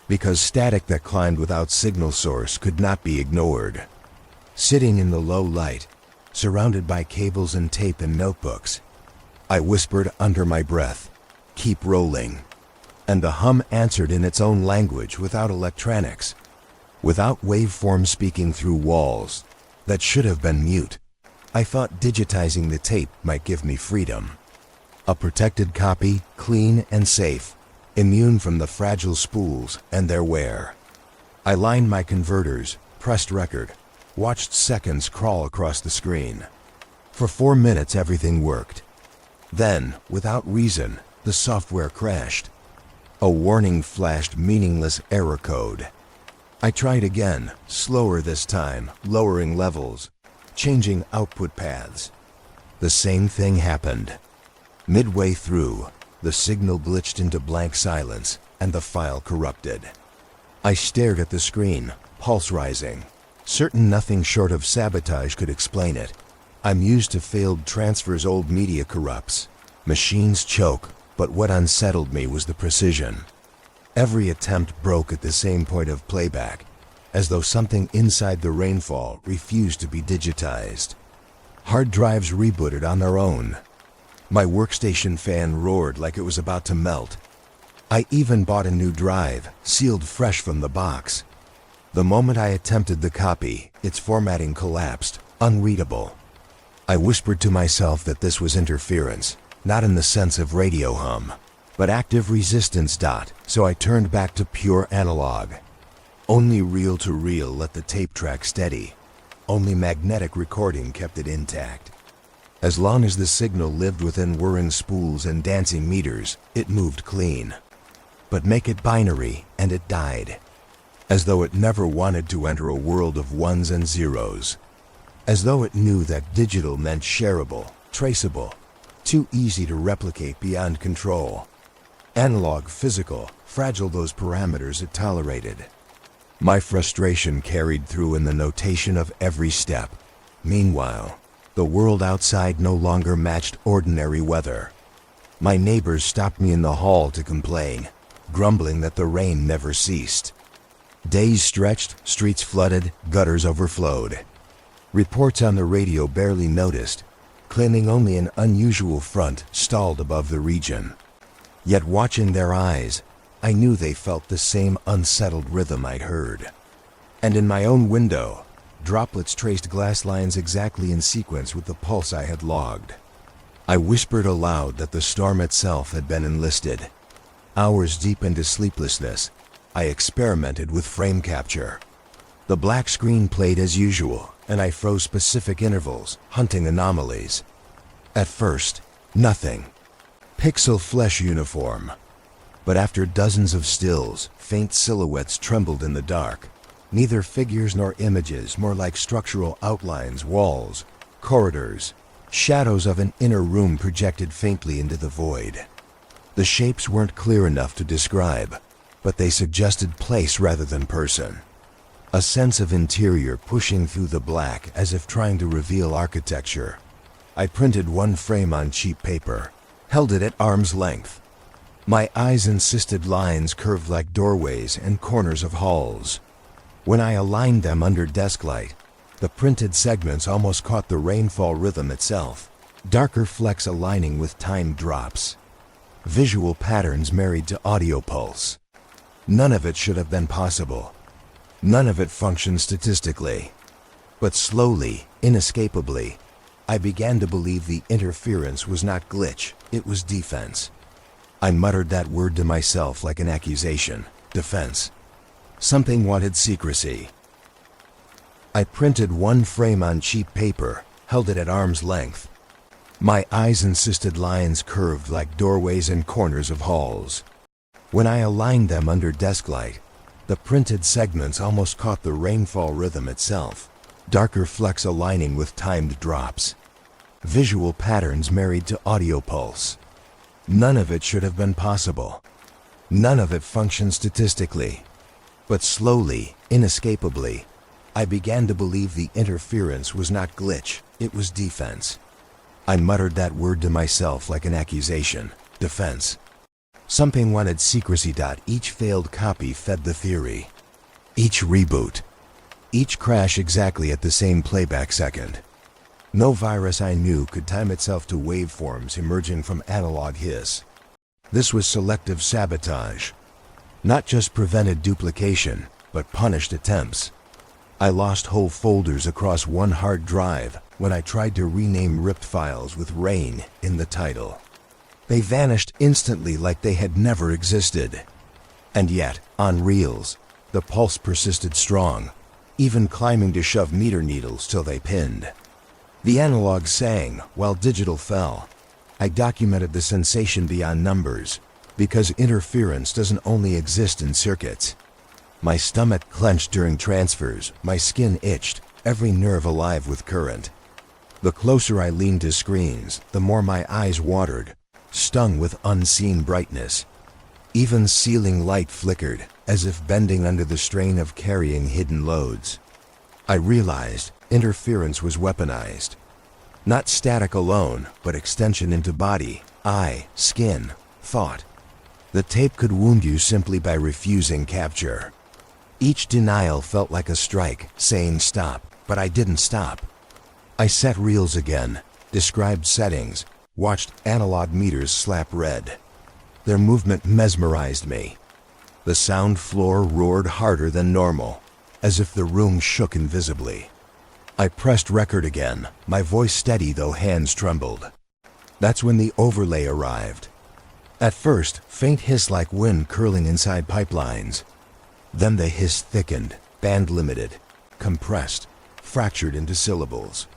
Because static that climbed without signal source could not be ignored. Sitting in the low light, surrounded by cables and tape and notebooks, I whispered under my breath, "Keep rolling." And the hum answered in its own language without electronics, without waveforms speaking through walls that should have been mute. I thought digitizing the tape might give me freedom. A protected copy, clean and safe, immune from the fragile spools and their wear. I lined my converters, pressed record, watched seconds crawl across the screen. For 4 minutes everything worked. Then, without reason, the software crashed. A warning flashed, meaningless error code. I tried again, slower this time, lowering levels, changing output paths. The same thing happened. Midway through, the signal glitched into blank silence, and the file corrupted. I stared at the screen, pulse rising, certain nothing short of sabotage could explain it. I'm used to failed transfers, old media corrupts. Machines choke, but what unsettled me was the precision. Every attempt broke at the same point of playback, as though something inside the rainfall refused to be digitized. Hard drives rebooted on their own. My workstation fan roared like it was about to melt. I even bought a new drive, sealed fresh from the box. The moment I attempted the copy, its formatting collapsed, unreadable. I whispered to myself that this was interference, not in the sense of radio hum, but active resistance. So I turned back to pure analog. Only reel-to-reel let the tape track steady. Only magnetic recording kept it intact. As long as the signal lived within whirring spools and dancing meters, it moved clean. But make it binary, and it died. As though it never wanted to enter a world of ones and zeros. As though it knew that digital meant shareable, traceable, too easy to replicate beyond control. Analog, physical, fragile, those parameters it tolerated. My frustration carried through in the notation of every step. Meanwhile, the world outside no longer matched ordinary weather. My neighbors stopped me in the hall to complain, grumbling that the rain never ceased. Days stretched, streets flooded, gutters overflowed. Reports on the radio barely noticed, claiming only an unusual front stalled above the region. Yet watching their eyes, I knew they felt the same unsettled rhythm I'd heard. And in my own window, droplets traced glass lines exactly in sequence with the pulse I had logged. I whispered aloud that the storm itself had been enlisted. Hours deep into sleeplessness, I experimented with frame capture. The black screen played as usual, and I froze specific intervals, hunting anomalies. At first, nothing. Pixel flesh uniform. But after dozens of stills, faint silhouettes trembled in the dark. Neither figures nor images, more like structural outlines, walls, corridors, shadows of an inner room projected faintly into the void. The shapes weren't clear enough to describe, but they suggested place rather than person. A sense of interior pushing through the black as if trying to reveal architecture. I printed one frame on cheap paper, held it at arm's length. My eyes insisted lines curved like doorways and corners of halls. When I aligned them under desk light, the printed segments almost caught the rainfall rhythm itself, darker flecks aligning with timed drops. Visual patterns married to audio pulse. None of it should have been possible. None of it functioned statistically. But slowly, inescapably, I began to believe the interference was not glitch, it was defense. I muttered that word to myself like an accusation. Defense. Something wanted secrecy. I printed one frame on cheap paper, held it at arm's length. My eyes insisted lines curved like doorways and corners of halls. When I aligned them under desk light, the printed segments almost caught the rainfall rhythm itself, darker flecks aligning with timed drops. Visual patterns married to audio pulse. None of it should have been possible. None of it functioned statistically. But slowly, inescapably, I began to believe the interference was not glitch, it was defense. I muttered that word to myself like an accusation. Defense. Something wanted secrecy. Each failed copy fed the theory. Each reboot. Each crash exactly at the same playback second. No virus I knew could time itself to waveforms emerging from analog hiss. This was selective sabotage. Not just prevented duplication, but punished attempts. I lost whole folders across one hard drive when I tried to rename ripped files with "rain" in the title. They vanished instantly like they had never existed. And yet, on reels, the pulse persisted strong, even climbing to shove meter needles till they pinned. The analog sang while digital fell. I documented the sensation beyond numbers, because interference doesn't only exist in circuits. My stomach clenched during transfers, my skin itched, every nerve alive with current. The closer I leaned to screens, the more my eyes watered, stung with unseen brightness. Even ceiling light flickered, as if bending under the strain of carrying hidden loads. I realized interference was weaponized. Not static alone, but extension into body, eye, skin, thought. The tape could wound you simply by refusing capture. Each denial felt like a strike, saying stop, but I didn't stop. I set reels again, described settings, watched analog meters slap red. Their movement mesmerized me. The sound floor roared harder than normal, as if the room shook invisibly. I pressed record again, my voice steady though hands trembled. That's when the overlay arrived. At first, faint hiss like wind curling inside pipelines. Then the hiss thickened, band-limited, compressed, fractured into syllables.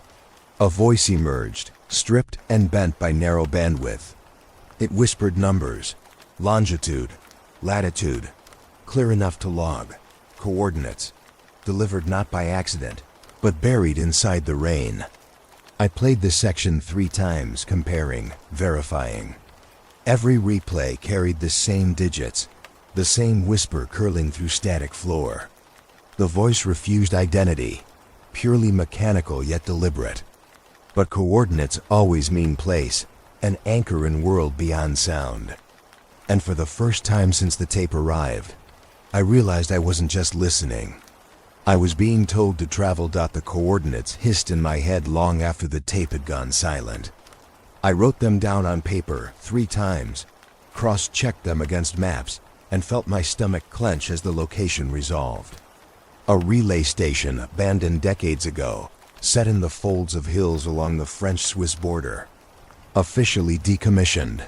A voice emerged, stripped and bent by narrow bandwidth. It whispered numbers, longitude, latitude, clear enough to log, coordinates, delivered not by accident, but buried inside the rain. I played the section 3 times, comparing, verifying. Every replay carried the same digits, the same whisper curling through static floor. The voice refused identity, purely mechanical yet deliberate. But coordinates always mean place, an anchor in world beyond sound. And for the first time since the tape arrived, I realized I wasn't just listening. I was being told to travel. The coordinates hissed in my head long after the tape had gone silent. I wrote them down on paper 3 times, cross-checked them against maps, and felt my stomach clench as the location resolved. A relay station abandoned decades ago, set in the folds of hills along the French-Swiss border. officially decommissioned.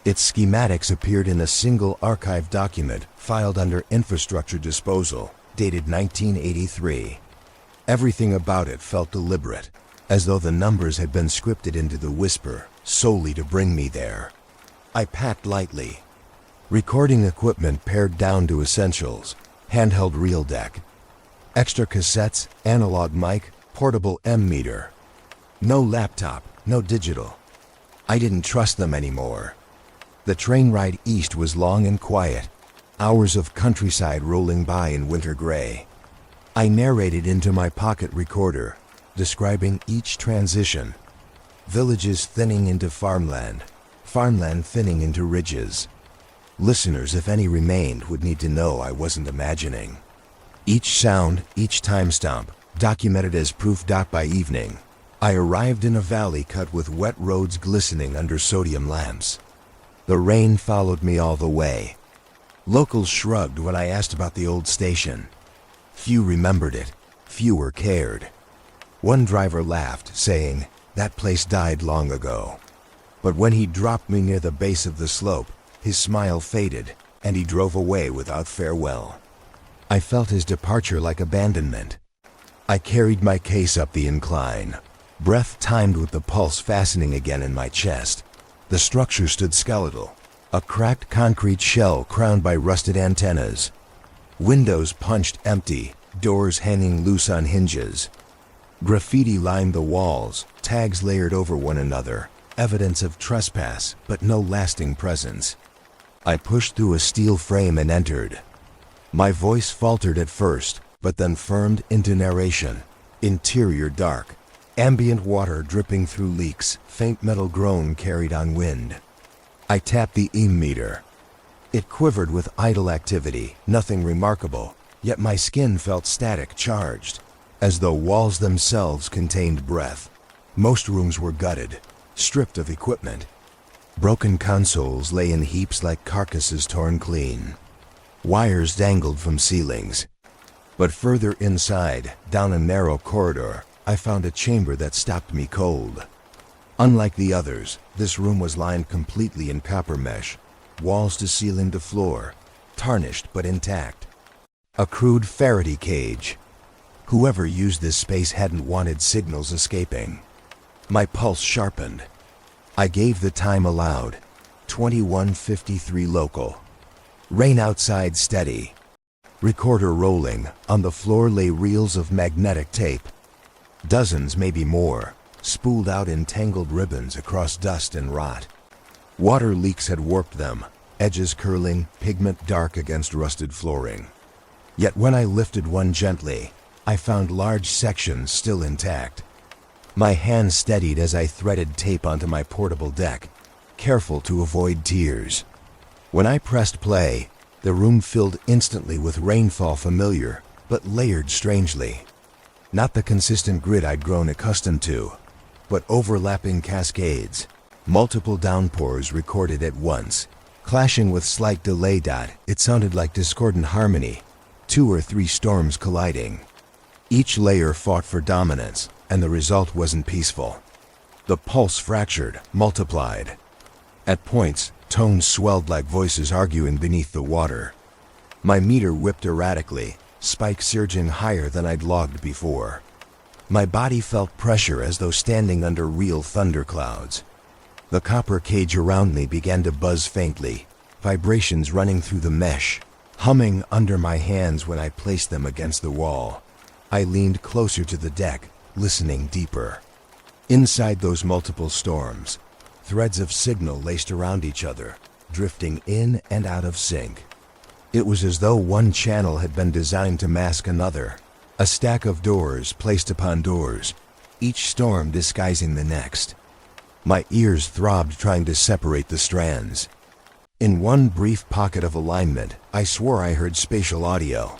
Its schematics appeared in a single archive document filed under Infrastructure Disposal, dated 1983. Everything about it felt deliberate, as though the numbers had been scripted into the whisper solely to bring me there. I packed lightly. Recording equipment pared down to essentials: handheld reel deck, extra cassettes, analog mic, portable M-meter. No laptop, no digital. I didn't trust them anymore. The train ride east was long and quiet, hours of countryside rolling by in winter gray. I narrated into my pocket recorder, describing each transition. Villages thinning into farmland, farmland thinning into ridges. Listeners, if any remained, would need to know I wasn't imagining. Each sound, each time stamp, documented as proof. By evening, I arrived in a valley cut with wet roads glistening under sodium lamps. The rain followed me all the way. Locals shrugged when I asked about the old station. Few remembered it, fewer cared. One driver laughed, saying, "That place died long ago." But when he dropped me near the base of the slope, his smile faded, and he drove away without farewell. I felt his departure like abandonment. I carried my case up the incline, breath timed with the pulse fastening again in my chest. The structure stood skeletal, a cracked concrete shell crowned by rusted antennas. Windows punched empty, doors hanging loose on hinges. Graffiti lined the walls, tags layered over one another, evidence of trespass, but no lasting presence. I pushed through a steel frame and entered. My voice faltered at first, but then firmed into narration. Interior dark, ambient water dripping through leaks, faint metal groan carried on wind. I tapped the meter. It quivered with idle activity, nothing remarkable, yet my skin felt static, charged, as though walls themselves contained breath. Most rooms were gutted, stripped of equipment. Broken consoles lay in heaps like carcasses torn clean. Wires dangled from ceilings. But further inside, down a narrow corridor, I found a chamber that stopped me cold. Unlike the others, this room was lined completely in copper mesh, walls to ceiling to floor, tarnished but intact. A crude Faraday cage. Whoever used this space hadn't wanted signals escaping. My pulse sharpened. I gave the time aloud, 21:53 local. Rain outside steady. Recorder rolling, on the floor lay reels of magnetic tape. Dozens, maybe more, spooled out in tangled ribbons across dust and rot. Water leaks had warped them, edges curling, pigment dark against rusted flooring. Yet when I lifted one gently, I found large sections still intact. My hand steadied as I threaded tape onto my portable deck, careful to avoid tears. When I pressed play, the room filled instantly with rainfall familiar, but layered strangely. Not the consistent grid I'd grown accustomed to, but overlapping cascades, multiple downpours recorded at once, clashing with slight delay. It sounded like discordant harmony, 2 or 3 storms colliding. Each layer fought for dominance, and the result wasn't peaceful. The pulse fractured, multiplied. At points, tones swelled like voices arguing beneath the water. My meter whipped erratically, spikes surging higher than I'd logged before. My body felt pressure as though standing under real thunderclouds. The copper cage around me began to buzz faintly, vibrations running through the mesh, humming under my hands when I placed them against the wall. I leaned closer to the deck, listening deeper. Inside those multiple storms, threads of signal laced around each other, drifting in and out of sync. It was as though one channel had been designed to mask another, a stack of doors placed upon doors, each storm disguising the next. My ears throbbed trying to separate the strands. In one brief pocket of alignment, I swore I heard spatial audio.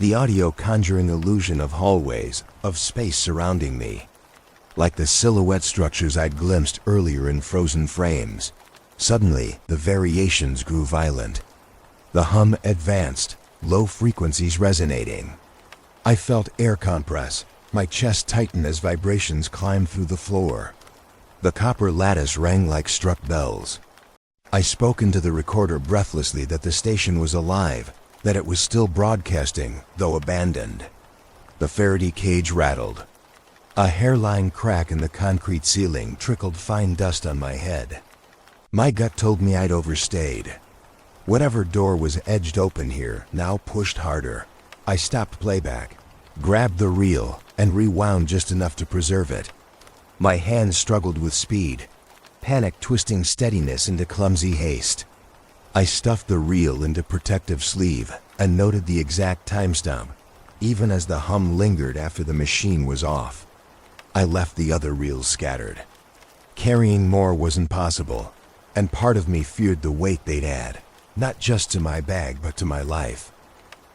The audio conjuring illusion of hallways, of space surrounding me. Like the silhouette structures I'd glimpsed earlier in frozen frames. Suddenly, the variations grew violent. The hum advanced, low frequencies resonating. I felt air compress, my chest tighten as vibrations climbed through the floor. The copper lattice rang like struck bells. I spoke into the recorder breathlessly that the station was alive, that it was still broadcasting, though abandoned. The Faraday cage rattled. A hairline crack in the concrete ceiling trickled fine dust on my head. My gut told me I'd overstayed. Whatever door was edged open here now pushed harder. I stopped playback, grabbed the reel, and rewound just enough to preserve it. My hands struggled with speed, panic twisting steadiness into clumsy haste. I stuffed the reel into protective sleeve and noted the exact timestamp, even as the hum lingered after the machine was off. I left the other reels scattered. Carrying more wasn't possible, and part of me feared the weight they'd add, not just to my bag but to my life.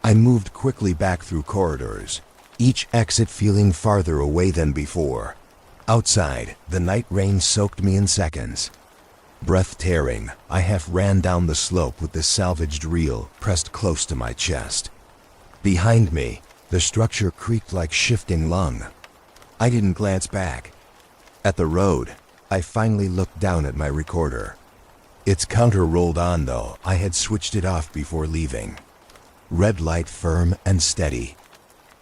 I moved quickly back through corridors, each exit feeling farther away than before. Outside, the night rain soaked me in seconds. Breath-tearing, I half ran down the slope with the salvaged reel pressed close to my chest. Behind me, the structure creaked like shifting lung. I didn't glance back. At the road, I finally looked down at my recorder. Its counter rolled on though I had switched it off before leaving. Red light firm and steady.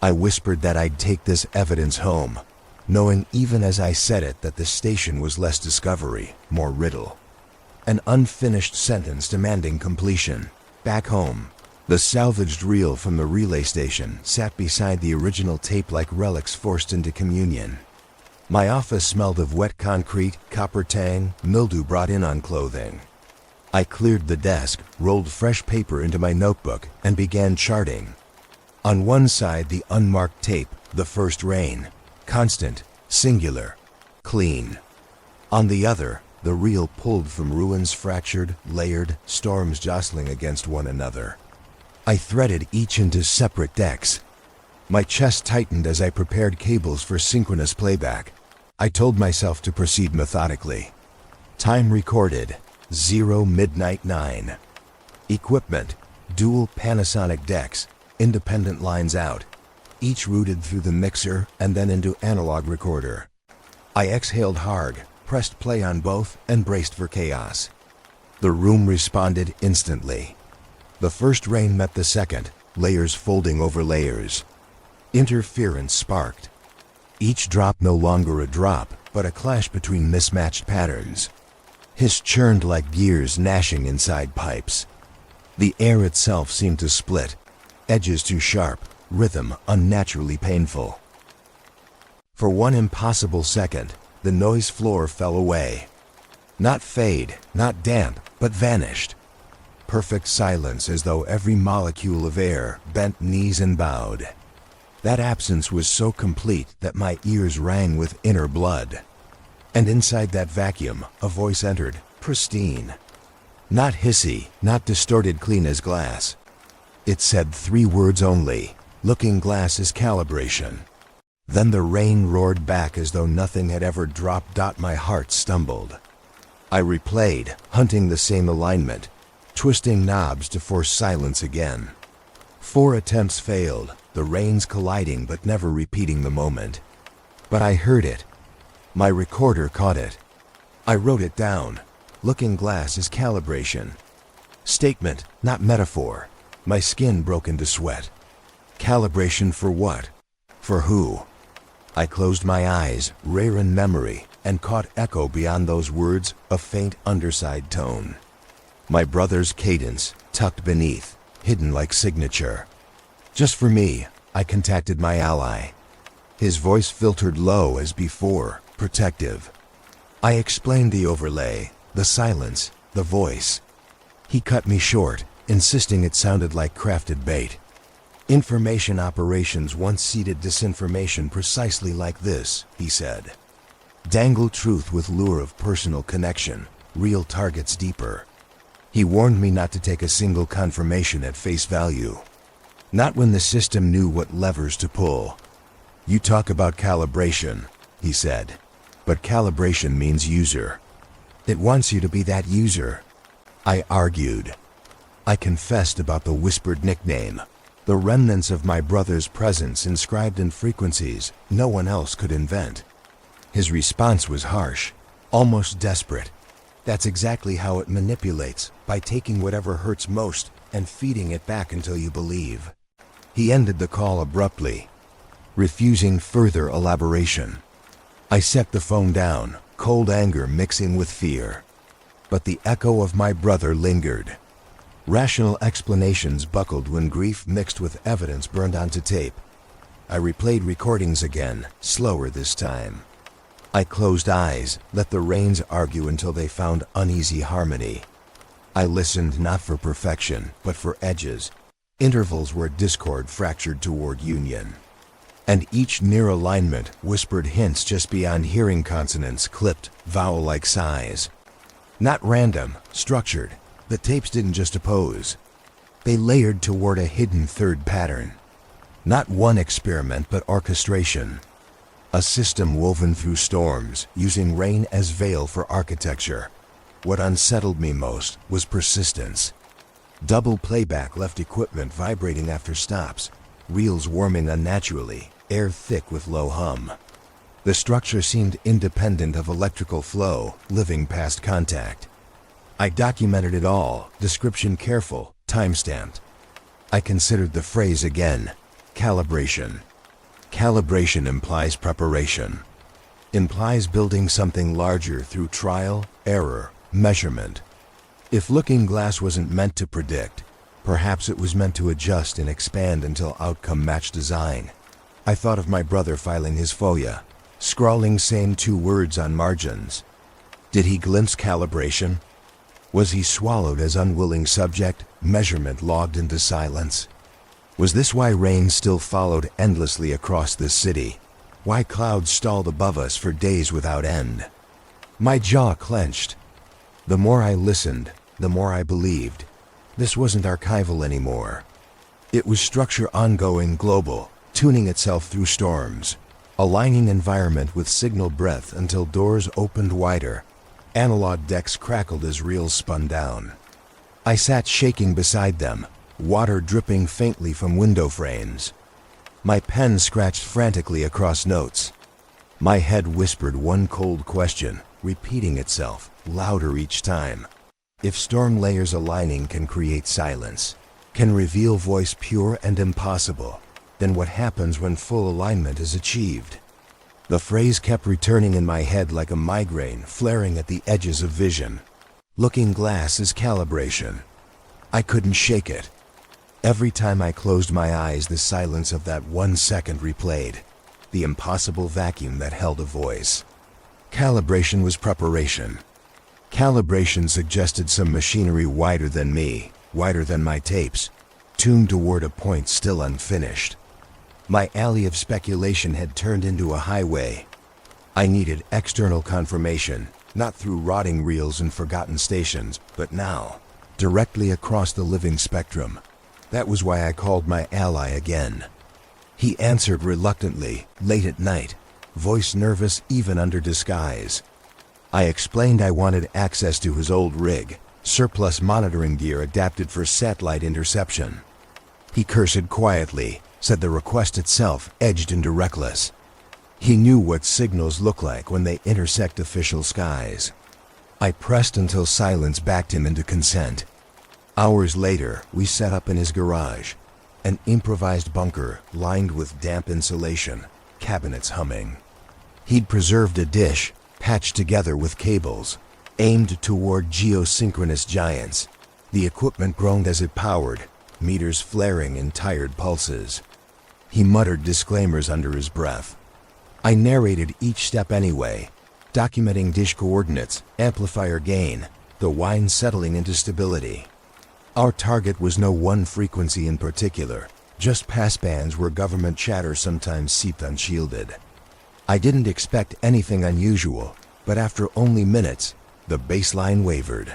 I whispered that I'd take this evidence home, knowing even as I said it that the station was less discovery, more riddle. An unfinished sentence demanding completion. Back home, the salvaged reel from the relay station sat beside the original tape like relics forced into communion. My office smelled of wet concrete, copper tang, mildew brought in on clothing. I cleared the desk, rolled fresh paper into my notebook, and began charting. On one side, the unmarked tape, the first rain. Constant, singular, clean. On the other, the reel pulled from ruins fractured, layered, storms jostling against one another. I threaded each into separate decks. My chest tightened as I prepared cables for synchronous playback. I told myself to proceed methodically. Time recorded, 0 midnight 9. Equipment, dual Panasonic decks, independent lines out, each routed through the mixer and then into analog recorder. I exhaled hard, pressed play on both, and braced for chaos. The room responded instantly. The first rain met the second, layers folding over layers. Interference sparked. Each drop no longer a drop, but a clash between mismatched patterns. Hiss churned like gears gnashing inside pipes. The air itself seemed to split, edges too sharp, rhythm unnaturally painful. For one impossible second, the noise floor fell away. Not fade, not damp, but vanished. Perfect silence as though every molecule of air bent knees and bowed. That absence was so complete that my ears rang with inner blood. And inside that vacuum, a voice entered, pristine. Not hissy, not distorted clean as glass. It said 3 words only, looking glass is calibration. Then the rain roared back as though nothing had ever dropped. My heart stumbled. I replayed, hunting the same alignment, twisting knobs to force silence again. 4 attempts failed, the rains colliding but never repeating the moment. But I heard it. My recorder caught it. I wrote it down. Looking glass is calibration. Statement, not metaphor. My skin broke into sweat. Calibration for what? For who? I closed my eyes, rare in memory, and caught echo beyond those words, a faint underside tone. My brother's cadence, tucked beneath, hidden like signature. Just for me, I contacted my ally. His voice filtered low as before, protective. I explained the overlay, the silence, the voice. He cut me short, insisting it sounded like crafted bait. Information operations once seeded disinformation precisely like this, he said. Dangle truth with lure of personal connection, real targets deeper. He warned me not to take a single confirmation at face value. Not when the system knew what levers to pull. You talk about calibration, he said, but calibration means user. It wants you to be that user. I argued. I confessed about the whispered nickname, the remnants of my brother's presence inscribed in frequencies no one else could invent. His response was harsh. almost desperate. That's exactly how it manipulates, by taking whatever hurts most and feeding it back until you believe. He ended the call abruptly, refusing further elaboration. I set the phone down, cold anger mixing with fear. But the echo of my brother lingered. Rational explanations buckled when grief mixed with evidence burned onto tape. I replayed recordings again, slower this time. I closed eyes, let the reins argue until they found uneasy harmony. I listened not for perfection, but for edges, intervals where discord fractured toward union. And each near alignment whispered hints just beyond hearing consonants clipped, vowel-like sighs. Not random, structured. The tapes didn't just oppose. They layered toward a hidden third pattern. Not one experiment, but orchestration. A system woven through storms, using rain as veil for architecture. What unsettled me most was persistence. Double playback left equipment vibrating after stops, reels warming unnaturally, air thick with low hum. The structure seemed independent of electrical flow, living past contact. I documented it all, description careful, time-stamped. I considered the phrase again, calibration. Calibration implies preparation. Implies building something larger through trial, error, measurement. If Looking Glass wasn't meant to predict, perhaps it was meant to adjust and expand until outcome matched design. I thought of my brother filing his FOIA, scrawling same two words on margins. Did he glimpse calibration? Was he swallowed as unwilling subject, measurement logged into silence? Was this why rain still followed endlessly across this city? Why clouds stalled above us for days without end? My jaw clenched. The more I listened, the more I believed. This wasn't archival anymore. It was structure ongoing, global, tuning itself through storms, aligning environment with signal breath until doors opened wider. Analog decks crackled as reels spun down. I sat shaking beside them, water dripping faintly from window frames. My pen scratched frantically across notes. My head whispered one cold question, repeating itself, louder each time. If storm layers aligning can create silence, can reveal voice pure and impossible, then what happens when full alignment is achieved? The phrase kept returning in my head like a migraine flaring at the edges of vision. Looking Glass is calibration. I couldn't shake it. Every time I closed my eyes, the silence of that 1 second replayed, the impossible vacuum that held a voice. Calibration was preparation. Calibration suggested some machinery wider than me, wider than my tapes, tuned toward a point still unfinished. My alley of speculation had turned into a highway. I needed external confirmation, not through rotting reels and forgotten stations, but now, directly across the living spectrum. That was why I called my ally again. He answered reluctantly, late at night, voice nervous even under disguise. I explained I wanted access to his old rig, surplus monitoring gear adapted for satellite interception. He cursed quietly, said the request itself edged into reckless. He knew what signals look like when they intersect official skies. I pressed until silence backed him into consent. Hours later, we set up in his garage, an improvised bunker lined with damp insulation, cabinets humming. He'd preserved a dish, patched together with cables, aimed toward geosynchronous giants. The equipment groaned as it powered, meters flaring in tired pulses. He muttered disclaimers under his breath. I narrated each step anyway, documenting dish coordinates, amplifier gain, the whine settling into stability. Our target was no one frequency in particular, just passbands where government chatter sometimes seeped unshielded. I didn't expect anything unusual, but after only minutes, the baseline wavered.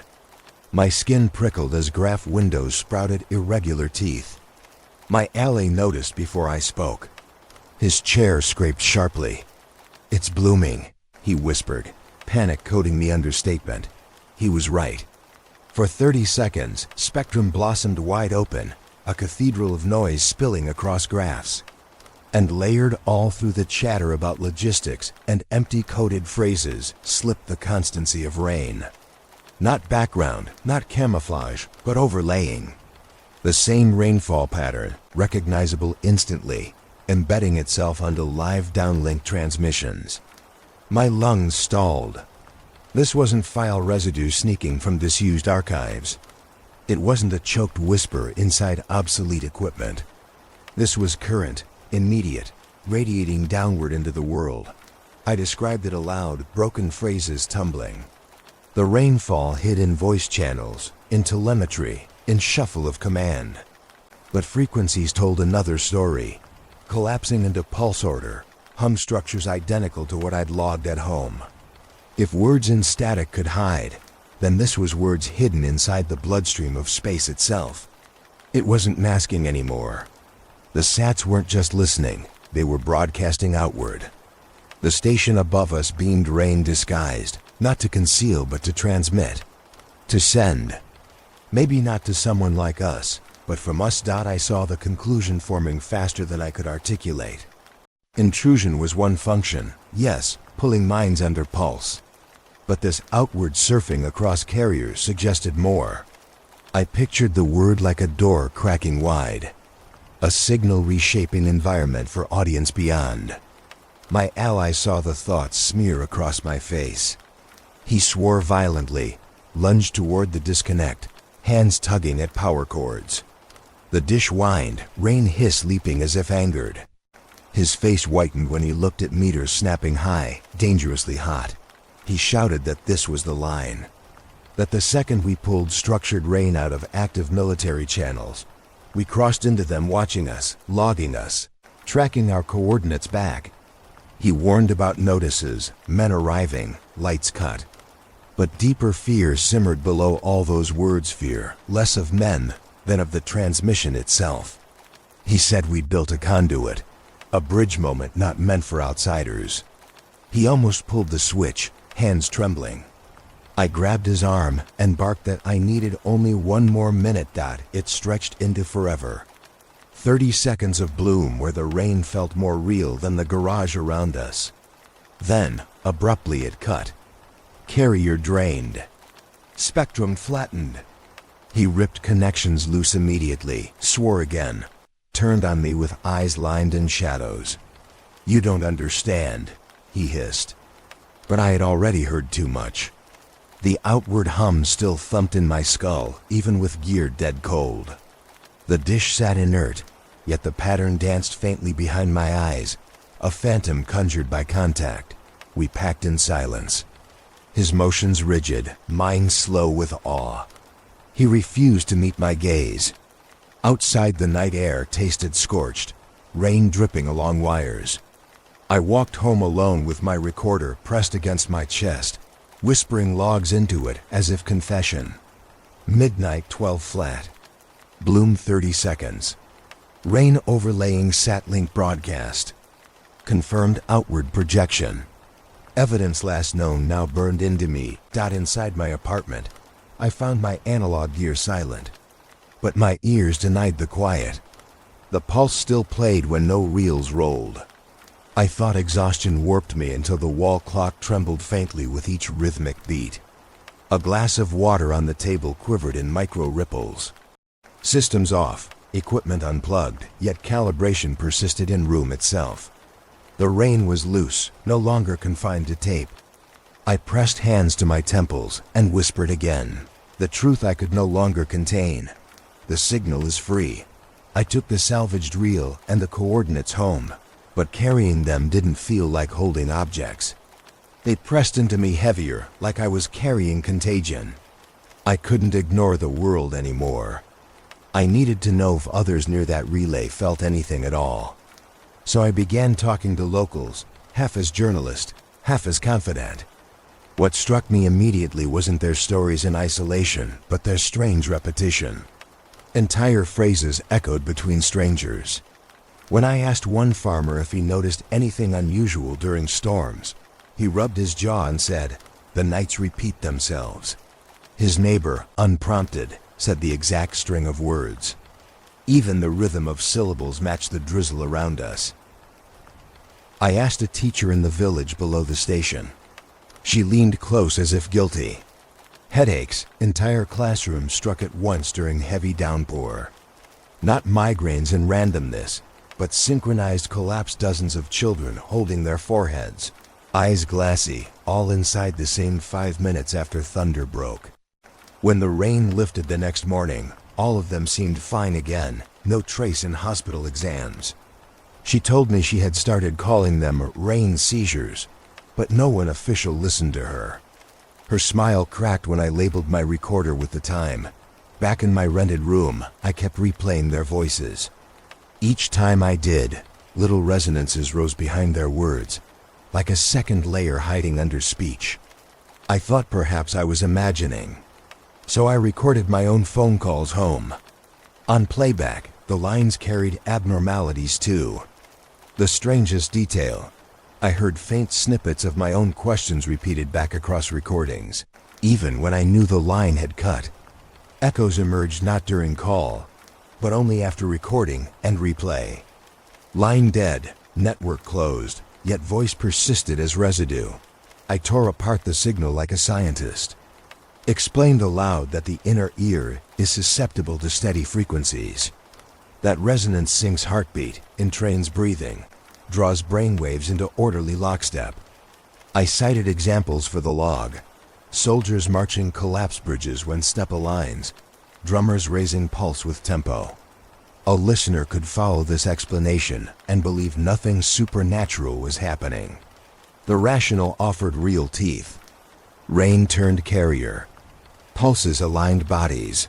My skin prickled as graph windows sprouted irregular teeth. My ally noticed before I spoke. His chair scraped sharply. "It's blooming," he whispered, panic coating the understatement. He was right. For 30 seconds, spectrum blossomed wide open, a cathedral of noise spilling across graphs. And layered all through the chatter about logistics and empty coded phrases slipped the constancy of rain. Not background, not camouflage, but overlaying. The same rainfall pattern, recognizable instantly, embedding itself onto live downlink transmissions. My lungs stalled. This wasn't file residue sneaking from disused archives. It wasn't a choked whisper inside obsolete equipment. This was current, immediate, radiating downward into the world. I described it aloud, broken phrases tumbling. The rainfall hid in voice channels, in telemetry, in shuffle of command. But frequencies told another story, collapsing into pulse order, hum structures identical to what I'd logged at home. If words in static could hide, then this was words hidden inside the bloodstream of space itself. It wasn't masking anymore. The sats weren't just listening, they were broadcasting outward. The station above us beamed rain disguised, not to conceal but to transmit. To send. Maybe not to someone like us, but from us. I saw the conclusion forming faster than I could articulate. Intrusion was one function, yes, pulling minds under pulse. But this outward surfing across carriers suggested more. I pictured the word like a door cracking wide. A signal reshaping environment for audience beyond. My ally saw the thoughts smear across my face. He swore violently, lunged toward the disconnect, hands tugging at power cords. The dish whined, rain hissed leaping as if angered. His face whitened when he looked at meters snapping high, dangerously hot. He shouted that this was the line. That the second we pulled structured rain out of active military channels, we crossed into them watching us, logging us, tracking our coordinates back. He warned about notices, men arriving, lights cut. But deeper fear simmered below all those words, fear, less of men than of the transmission itself. He said we'd built a conduit, a bridge moment not meant for outsiders. He almost pulled the switch, hands trembling. I grabbed his arm and barked that I needed only one more minute. It stretched into forever. 30 seconds of bloom where the rain felt more real than the garage around us. Then, abruptly it cut. Carrier drained. Spectrum flattened. He ripped connections loose immediately, swore again, turned on me with eyes lined in shadows. "You don't understand," he hissed. But I had already heard too much. The outward hum still thumped in my skull, even with gear dead cold. The dish sat inert, yet the pattern danced faintly behind my eyes, a phantom conjured by contact. We packed in silence. His motions rigid, mine slow with awe. He refused to meet my gaze. Outside the night air tasted scorched, rain dripping along wires. I walked home alone with my recorder pressed against my chest, whispering logs into it as if confession. Midnight 12 flat. Bloom 30 seconds. Rain overlaying SatLink broadcast. Confirmed outward projection. Evidence last known now burned into me. Inside my apartment, I found my analog gear silent. But my ears denied the quiet. The pulse still played when no reels rolled. I thought exhaustion warped me until the wall clock trembled faintly with each rhythmic beat. A glass of water on the table quivered in micro ripples. Systems off, equipment unplugged, yet calibration persisted in room itself. The rain was loose, no longer confined to tape. I pressed hands to my temples and whispered again, the truth I could no longer contain. The signal is free. I took the salvaged reel and the coordinates home, but carrying them didn't feel like holding objects. They pressed into me heavier, like I was carrying contagion. I couldn't ignore the world anymore. I needed to know if others near that relay felt anything at all. So I began talking to locals, half as journalist, half as confidant. What struck me immediately wasn't their stories in isolation, but their strange repetition. Entire phrases echoed between strangers. When I asked one farmer if he noticed anything unusual during storms, he rubbed his jaw and said, "The nights repeat themselves." His neighbor, unprompted, said the exact string of words. Even the rhythm of syllables matched the drizzle around us. I asked a teacher in the village below the station. She leaned close as if guilty. Headaches, entire classrooms struck at once during heavy downpour. Not migraines and randomness, but synchronized collapse, dozens of children holding their foreheads, eyes glassy, all inside the same 5 minutes after thunder broke. When the rain lifted the next morning, all of them seemed fine again, no trace in hospital exams. She told me she had started calling them rain seizures, but no one official listened to her. Her smile cracked when I labeled my recorder with the time. Back in my rented room, I kept replaying their voices. Each time I did, little resonances rose behind their words, like a second layer hiding under speech. I thought perhaps I was imagining. So I recorded my own phone calls home. On playback, the lines carried abnormalities too. The strangest detail, I heard faint snippets of my own questions repeated back across recordings, even when I knew the line had cut. Echoes emerged not during call, but only after recording and replay. Line dead, network closed, yet voice persisted as residue. I tore apart the signal like a scientist. Explained aloud that the inner ear is susceptible to steady frequencies. That resonance syncs heartbeat, entrains breathing, draws brainwaves into orderly lockstep. I cited examples for the log. Soldiers marching collapse bridges when step aligns, drummers raising pulse with tempo. A listener could follow this explanation and believe nothing supernatural was happening. The rational offered real teeth. Rain turned carrier. Pulses aligned bodies.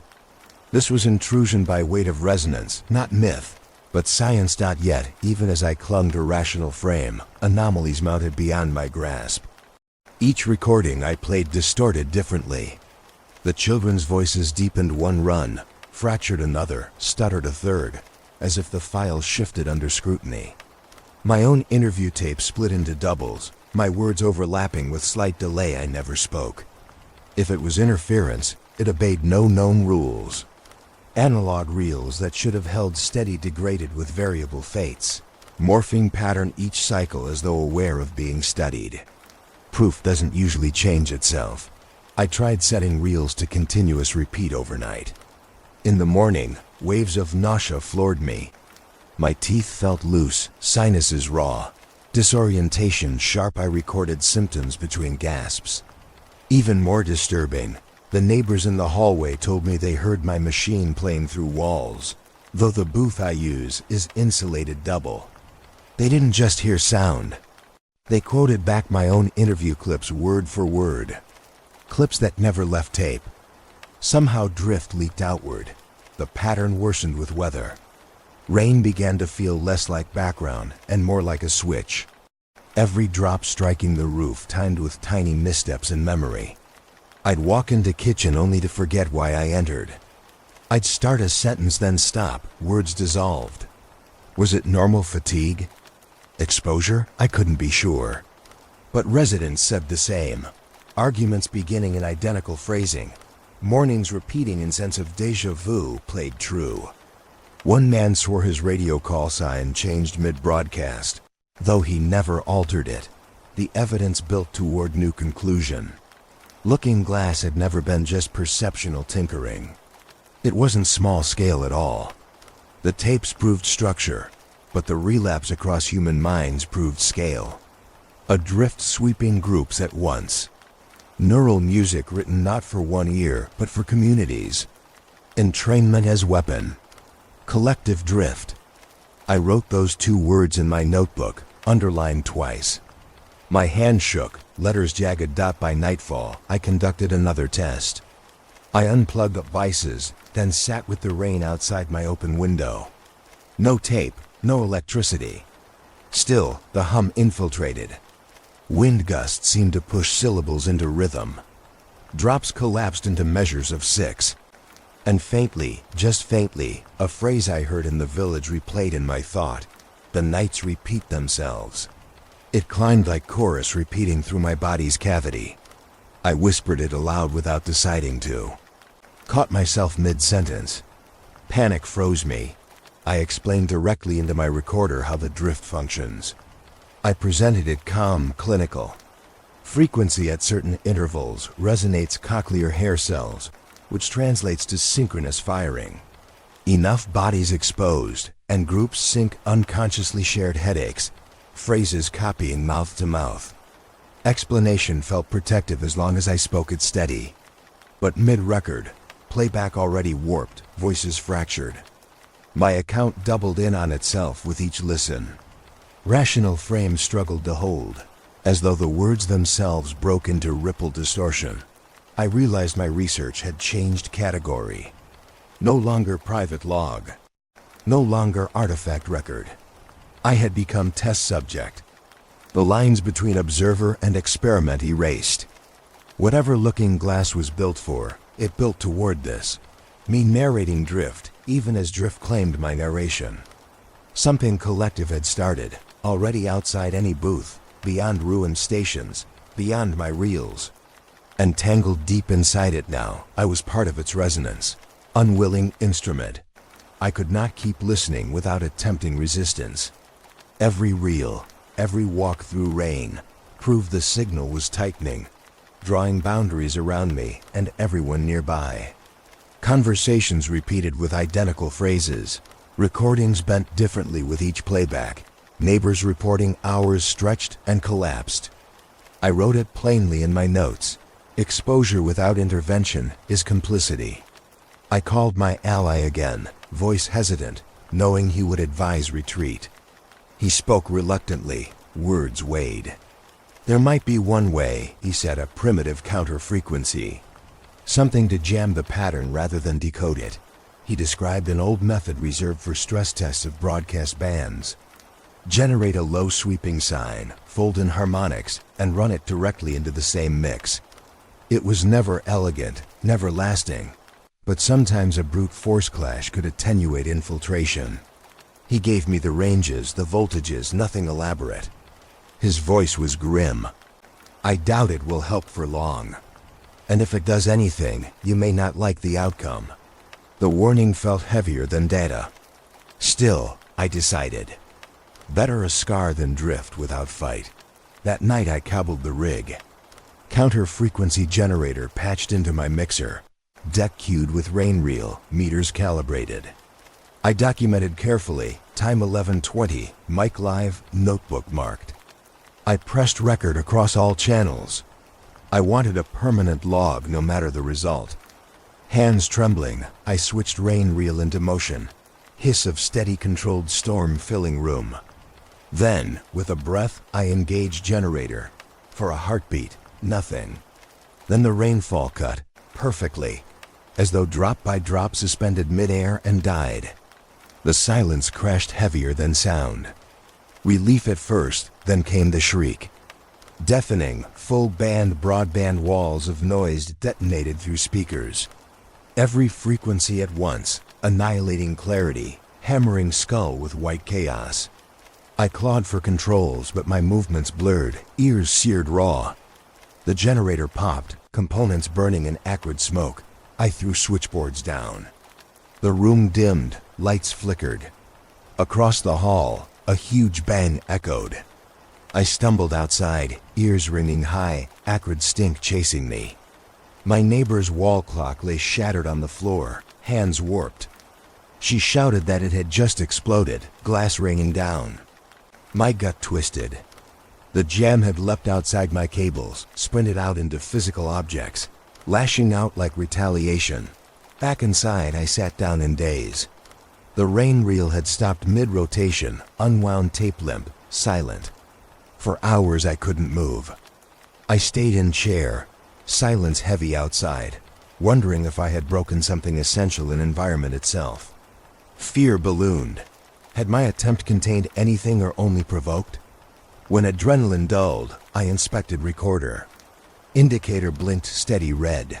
This was intrusion by weight of resonance, not myth. But science. Yet, even as I clung to rational frame, anomalies mounted beyond my grasp. Each recording I played distorted differently. The children's voices deepened one run, fractured another, stuttered a third, as if the file shifted under scrutiny. My own interview tape split into doubles, my words overlapping with slight delay. I never spoke. If it was interference, it obeyed no known rules. Analog reels that should have held steady degraded with variable fates, morphing pattern each cycle as though aware of being studied. Proof doesn't usually change itself. I tried setting reels to continuous repeat overnight. In the morning, waves of nausea floored me. My teeth felt loose, sinuses raw, disorientation sharp. I recorded symptoms between gasps. Even more disturbing, the neighbors in the hallway told me they heard my machine playing through walls, though the booth I use is insulated double. They didn't just hear sound. They quoted back my own interview clips word for word. Clips that never left tape. Somehow drift leaked outward. The pattern worsened with weather. Rain began to feel less like background and more like a switch. Every drop striking the roof timed with tiny missteps in memory. I'd walk into kitchen only to forget why I entered. I'd start a sentence then stop, words dissolved. Was it normal fatigue? Exposure? I couldn't be sure. But residents said the same. Arguments beginning in identical phrasing. Mornings repeating in sense of déjà vu played true. One man swore his radio call sign changed mid-broadcast. Though he never altered it, the evidence built toward new conclusion. Looking Glass had never been just perceptual tinkering. It wasn't small scale at all. The tapes proved structure, but the relapse across human minds proved scale. Adrift sweeping groups at once. Neural music written not for one ear, but for communities. Entrainment as weapon. Collective drift. I wrote those 2 words in my notebook, underlined twice. My hand shook, letters jagged. By nightfall, I conducted another test. I unplugged the devices, then sat with the rain outside my open window. No tape, no electricity. Still, the hum infiltrated. Wind gusts seemed to push syllables into rhythm. Drops collapsed into measures of 6. And faintly, just faintly, a phrase I heard in the village replayed in my thought. The nights repeat themselves. It climbed like chorus repeating through my body's cavity. I whispered it aloud without deciding to. Caught myself mid-sentence. Panic froze me. I explained directly into my recorder how the drift functions. I presented it calm, clinical. Frequency at certain intervals resonates cochlear hair cells, which translates to synchronous firing. Enough bodies exposed, and groups sync unconsciously shared headaches, phrases copying mouth to mouth. Explanation felt protective as long as I spoke it steady. But mid-record, playback already warped, voices fractured. My account doubled in on itself with each listen. Rational frame struggled to hold, as though the words themselves broke into ripple distortion. I realized my research had changed category. No longer private log. No longer artifact record. I had become test subject. The lines between observer and experiment erased. Whatever Looking Glass was built for, it built toward this. Me narrating Drift, even as Drift claimed my narration. Something collective had started, already outside any booth, beyond ruined stations, beyond my reels. And tangled deep inside it now, I was part of its resonance. Unwilling instrument. I could not keep listening without attempting resistance. Every reel, every walk through rain, proved the signal was tightening, drawing boundaries around me and everyone nearby. Conversations repeated with identical phrases, recordings bent differently with each playback, neighbors reporting hours stretched and collapsed. I wrote it plainly in my notes. Exposure without intervention is complicity. I called my ally again, voice hesitant, knowing he would advise retreat. He spoke reluctantly, words weighed. There might be one way, he said, a primitive counter-frequency. Something to jam the pattern rather than decode it. He described an old method reserved for stress tests of broadcast bands. Generate a low sweeping sine, fold in harmonics, and run it directly into the same mix. It was never elegant, never lasting, but sometimes a brute force clash could attenuate infiltration. He gave me the ranges, the voltages, nothing elaborate. His voice was grim. I doubt it will help for long. And if it does anything, you may not like the outcome. The warning felt heavier than data. Still, I decided. Better a scar than drift without fight. That night I cobbled the rig. Counter-frequency generator patched into my mixer. Deck cued with rain reel, meters calibrated. I documented carefully, time 11:20, mic live, notebook marked. I pressed record across all channels. I wanted a permanent log no matter the result. Hands trembling, I switched rain reel into motion. Hiss of steady controlled storm filling room. Then, with a breath, I engaged generator. For a heartbeat, nothing. Then the rainfall cut, perfectly, as though drop by drop suspended midair and died. The silence crashed heavier than sound. Relief at first, then came the shriek. Deafening, full-band broadband walls of noise detonated through speakers. Every frequency at once, annihilating clarity, hammering skull with white chaos. I clawed for controls, but my movements blurred, ears seared raw. The generator popped, components burning in acrid smoke. I threw switchboards down. The room dimmed, lights flickered. Across the hall, a huge bang echoed. I stumbled outside, ears ringing high, acrid stink chasing me. My neighbor's wall clock lay shattered on the floor, hands warped. She shouted that it had just exploded, glass raining down. My gut twisted. The jam had leapt outside my cables, sprinted out into physical objects, lashing out like retaliation. Back inside, I sat down in daze. The rain reel had stopped mid-rotation, unwound tape limp, silent. For hours I couldn't move. I stayed in chair, silence heavy outside, wondering if I had broken something essential in environment itself. Fear ballooned. Had my attempt contained anything or only provoked? When adrenaline dulled, I inspected recorder. Indicator blinked steady red.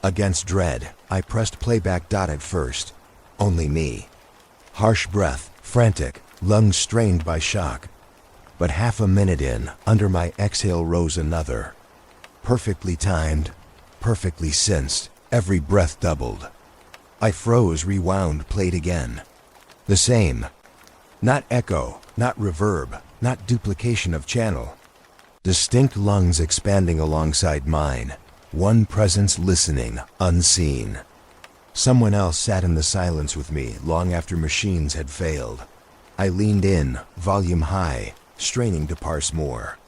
Against dread, I pressed playback dot at first. Only me. Harsh breath, frantic, lungs strained by shock. But half a minute in, under my exhale rose another. Perfectly timed, perfectly sensed, every breath doubled. I froze, rewound, played again. The same. Not echo, not reverb, not duplication of channel. Distinct lungs expanding alongside mine, one presence listening, unseen. Someone else sat in the silence with me long after machines had failed. I leaned in, volume high, straining to parse more.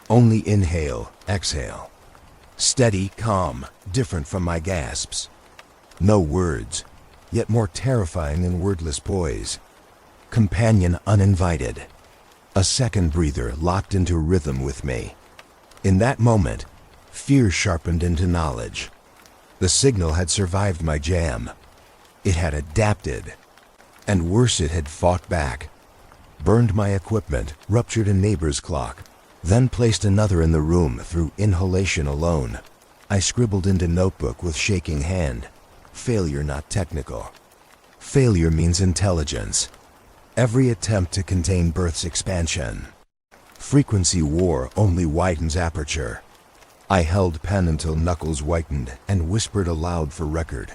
Only inhale, exhale. Steady, calm, different from my gasps. No words, yet more terrifying than wordless poise. Companion uninvited. A second breather locked into rhythm with me. In that moment, fear sharpened into knowledge. The signal had survived my jam. It had adapted. And worse, it had fought back. Burned my equipment, ruptured a neighbor's clock, then placed another in the room through inhalation alone. I scribbled into notebook with shaking hand. Failure not technical. Failure means intelligence. Every attempt to contain birth's expansion. Frequency war only widens aperture. I held pen until knuckles whitened and whispered aloud for record.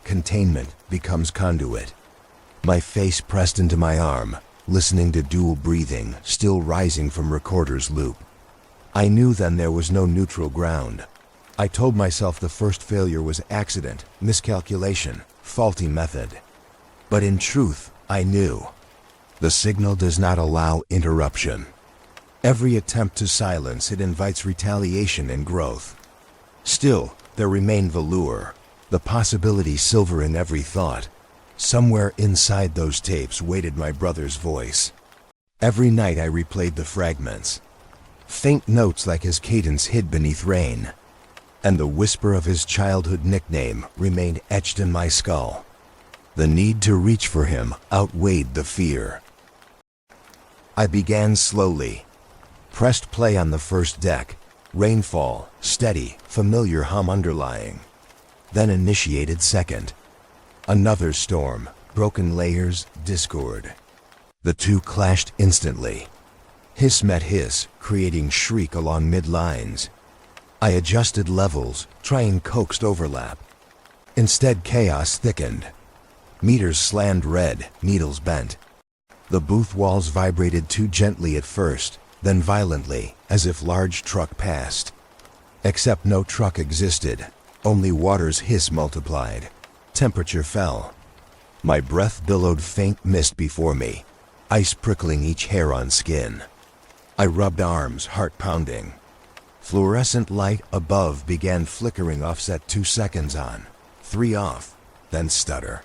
Containment becomes conduit. My face pressed into my arm, listening to dual breathing still rising from recorder's loop. I knew then there was no neutral ground. I told myself the first failure was accident, miscalculation, faulty method. But in truth, I knew. The signal does not allow interruption. Every attempt to silence it invites retaliation and growth. Still, there remained the lure, the possibility silver in every thought. Somewhere inside those tapes waited my brother's voice. Every night I replayed the fragments. Faint notes like his cadence hid beneath rain. And the whisper of his childhood nickname remained etched in my skull. The need to reach for him outweighed the fear. I began slowly. Pressed play on the first deck. Rainfall, steady, familiar hum underlying. Then initiated second. Another storm, broken layers, discord. The two clashed instantly. Hiss met hiss, creating shriek along mid-lines. I adjusted levels, trying coaxed overlap. Instead, chaos thickened. Meters slammed red, needles bent. The booth walls vibrated too gently at first, then violently, as if large truck passed. Except no truck existed, only water's hiss multiplied. Temperature fell. My breath billowed faint mist before me, ice prickling each hair on skin. I rubbed arms, heart pounding. Fluorescent light above began flickering, offset 2 seconds on, 3 off, then stutter.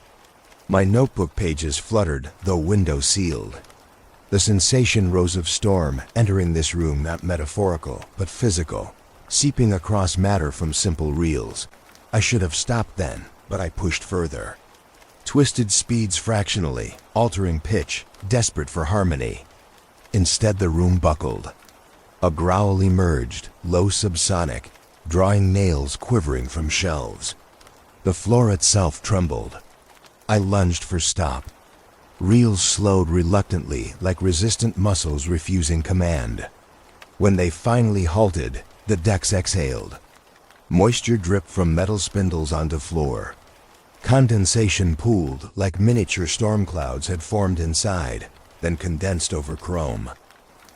My notebook pages fluttered, though window sealed. The sensation rose of storm entering this room, not metaphorical, but physical, seeping across matter from simple reels. I should have stopped then, but I pushed further. Twisted speeds fractionally, altering pitch, desperate for harmony. Instead, the room buckled. A growl emerged, low subsonic, drawing nails quivering from shelves. The floor itself trembled. I lunged for stop. Reels slowed reluctantly, like resistant muscles refusing command. When they finally halted, the decks exhaled. Moisture dripped from metal spindles onto floor. Condensation pooled like miniature storm clouds had formed inside, then condensed over chrome.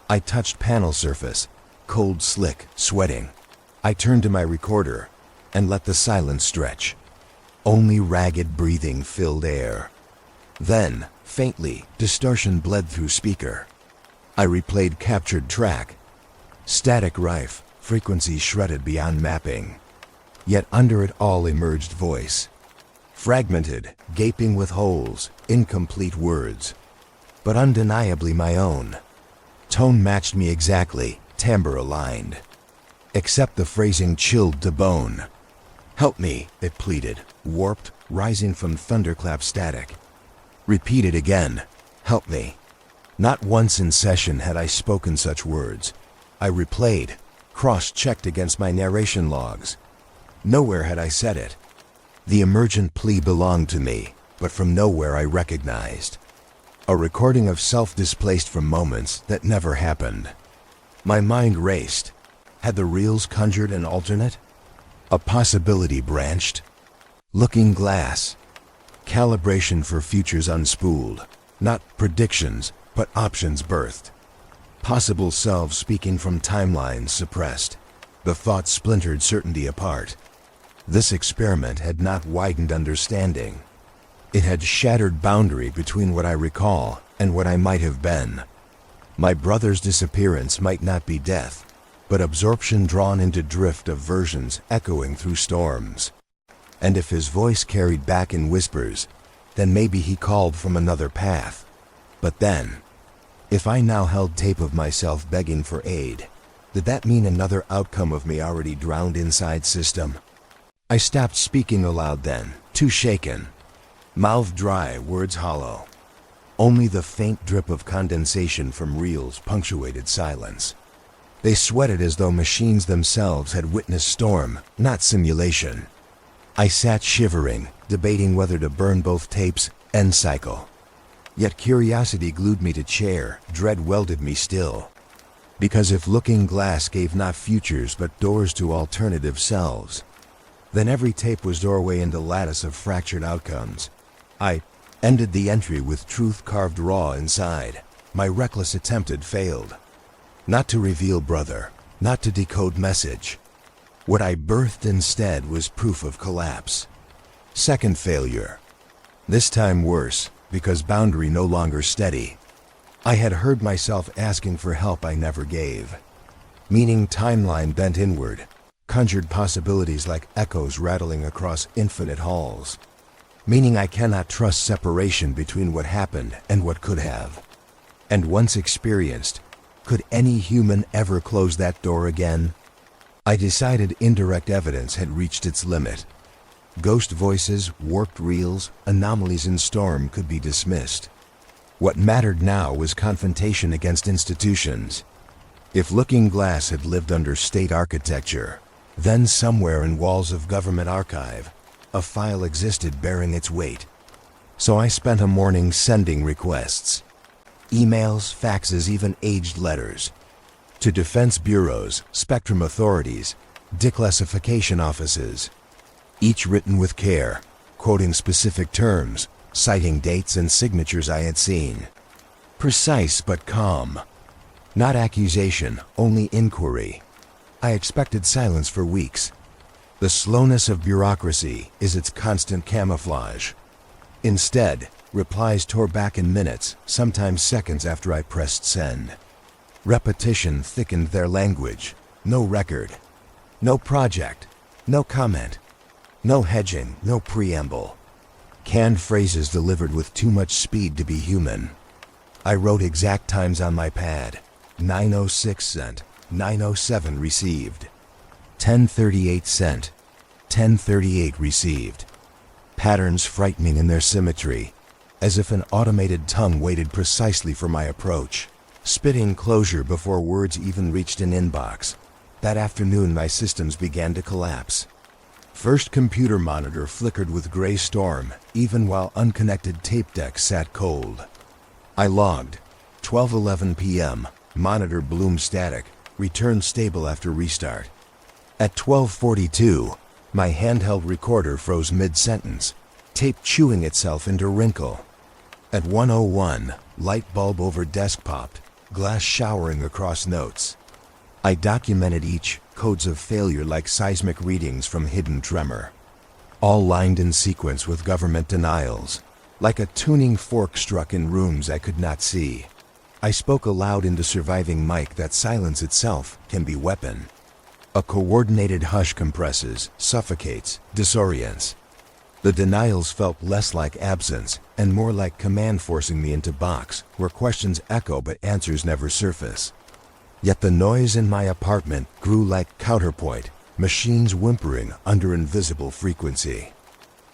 I touched panel surface, cold, slick, sweating. I turned to my recorder and let the silence stretch. Only ragged breathing filled air. Then, faintly, distortion bled through speaker. I replayed captured track. Static rife, frequency shredded beyond mapping. Yet under it all emerged voice. Fragmented, gaping with holes, incomplete words. But undeniably my own. Tone matched me exactly, timbre aligned. Except the phrasing chilled to bone. "Help me," it pleaded, warped, rising from thunderclap static. Repeated again, "Help me." Not once in session had I spoken such words. I replayed, cross-checked against my narration logs. Nowhere had I said it. The emergent plea belonged to me, but from nowhere I recognized. A recording of self displaced from moments that never happened. My mind raced. Had the reels conjured an alternate? A possibility branched? Looking glass. Calibration for futures unspooled. Not predictions, but options birthed. Possible selves speaking from timelines suppressed. The thoughts splintered certainty apart. This experiment had not widened understanding. It had shattered boundary between what I recall and what I might have been. My brother's disappearance might not be death, but absorption drawn into drift of versions echoing through storms. And if his voice carried back in whispers, then maybe he called from another path. But then, if I now held tape of myself begging for aid, did that mean another outcome of me already drowned inside system? I stopped speaking aloud then, too shaken. Mouth dry, words hollow. Only the faint drip of condensation from reels punctuated silence. They sweated as though machines themselves had witnessed storm, not simulation. I sat shivering, debating whether to burn both tapes and cycle. Yet curiosity glued me to chair, dread welded me still. Because if Looking Glass gave not futures but doors to alternative selves, then every tape was doorway into lattice of fractured outcomes. I ended the entry with truth carved raw inside. My reckless attempt had failed. Not to reveal brother, not to decode message. What I birthed instead was proof of collapse. Second failure. This time worse, because boundary no longer steady. I had heard myself asking for help I never gave. Meaning timeline bent inward, conjured possibilities like echoes rattling across infinite halls. Meaning I cannot trust separation between what happened and what could have. And once experienced, could any human ever close that door again? I decided indirect evidence had reached its limit. Ghost voices, warped reels, anomalies in storm could be dismissed. What mattered now was confrontation against institutions. If Looking Glass had lived under state architecture, then somewhere in walls of government archive, a file existed bearing its weight. So I spent a morning sending requests. Emails, faxes, even aged letters. To defense bureaus, spectrum authorities, declassification offices. Each written with care, quoting specific terms, citing dates and signatures I had seen. Precise but calm. Not accusation, only inquiry. I expected silence for weeks. The slowness of bureaucracy is its constant camouflage. Instead, replies tore back in minutes, sometimes seconds after I pressed send. Repetition thickened their language. No record. No project. No comment. No hedging, no preamble. Canned phrases delivered with too much speed to be human. I wrote exact times on my pad. 9:06 sent, 9:07 received. 10:38 sent, 10:38 received. Patterns frightening in their symmetry, as if an automated tongue waited precisely for my approach, spitting closure before words even reached an inbox. That afternoon my systems began to collapse. First computer monitor flickered with gray storm, even while unconnected tape deck sat cold. I logged. 12:11 p.m. Monitor bloom static, returned stable after restart. At 12:42, my handheld recorder froze mid-sentence, tape chewing itself into wrinkle. At 1:01, light bulb over desk popped, glass showering across notes. I documented each, codes of failure like seismic readings from hidden tremor. All lined in sequence with government denials, like a tuning fork struck in rooms I could not see. I spoke aloud into surviving mic that silence itself can be weapon. A coordinated hush compresses, suffocates, disorients. The denials felt less like absence and more like command forcing me into box where questions echo but answers never surface. Yet the noise in my apartment grew like counterpoint, machines whimpering under invisible frequency.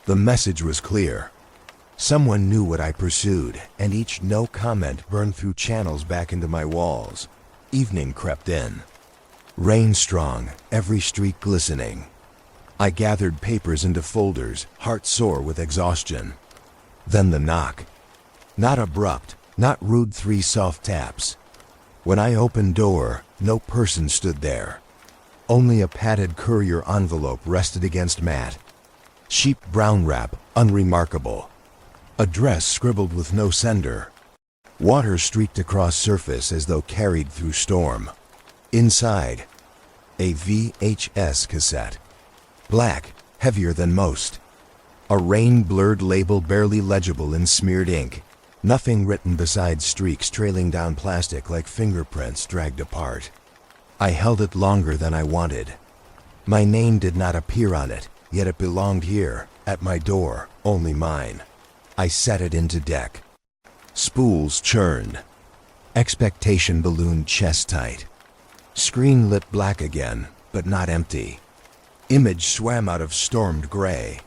The message was clear. Someone knew what I pursued, and each no comment burned through channels back into my walls. Evening crept in. Rain strong, every street glistening. I gathered papers into folders, heart sore with exhaustion. Then the knock. Not abrupt, not rude 3 soft taps. When I opened door, no person stood there. Only a padded courier envelope rested against mat. Cheap brown wrap, unremarkable. Address scribbled with no sender. Water streaked across surface as though carried through storm. Inside, a VHS cassette. Black, heavier than most. A rain-blurred label barely legible in smeared ink. Nothing written besides streaks trailing down plastic like fingerprints dragged apart. I held it longer than I wanted. My name did not appear on it, yet it belonged here, at my door, only mine. I set it into deck. Spools churned. Expectation ballooned chest-tight. Screen lit black again, but not empty. Image swam out of stormed gray.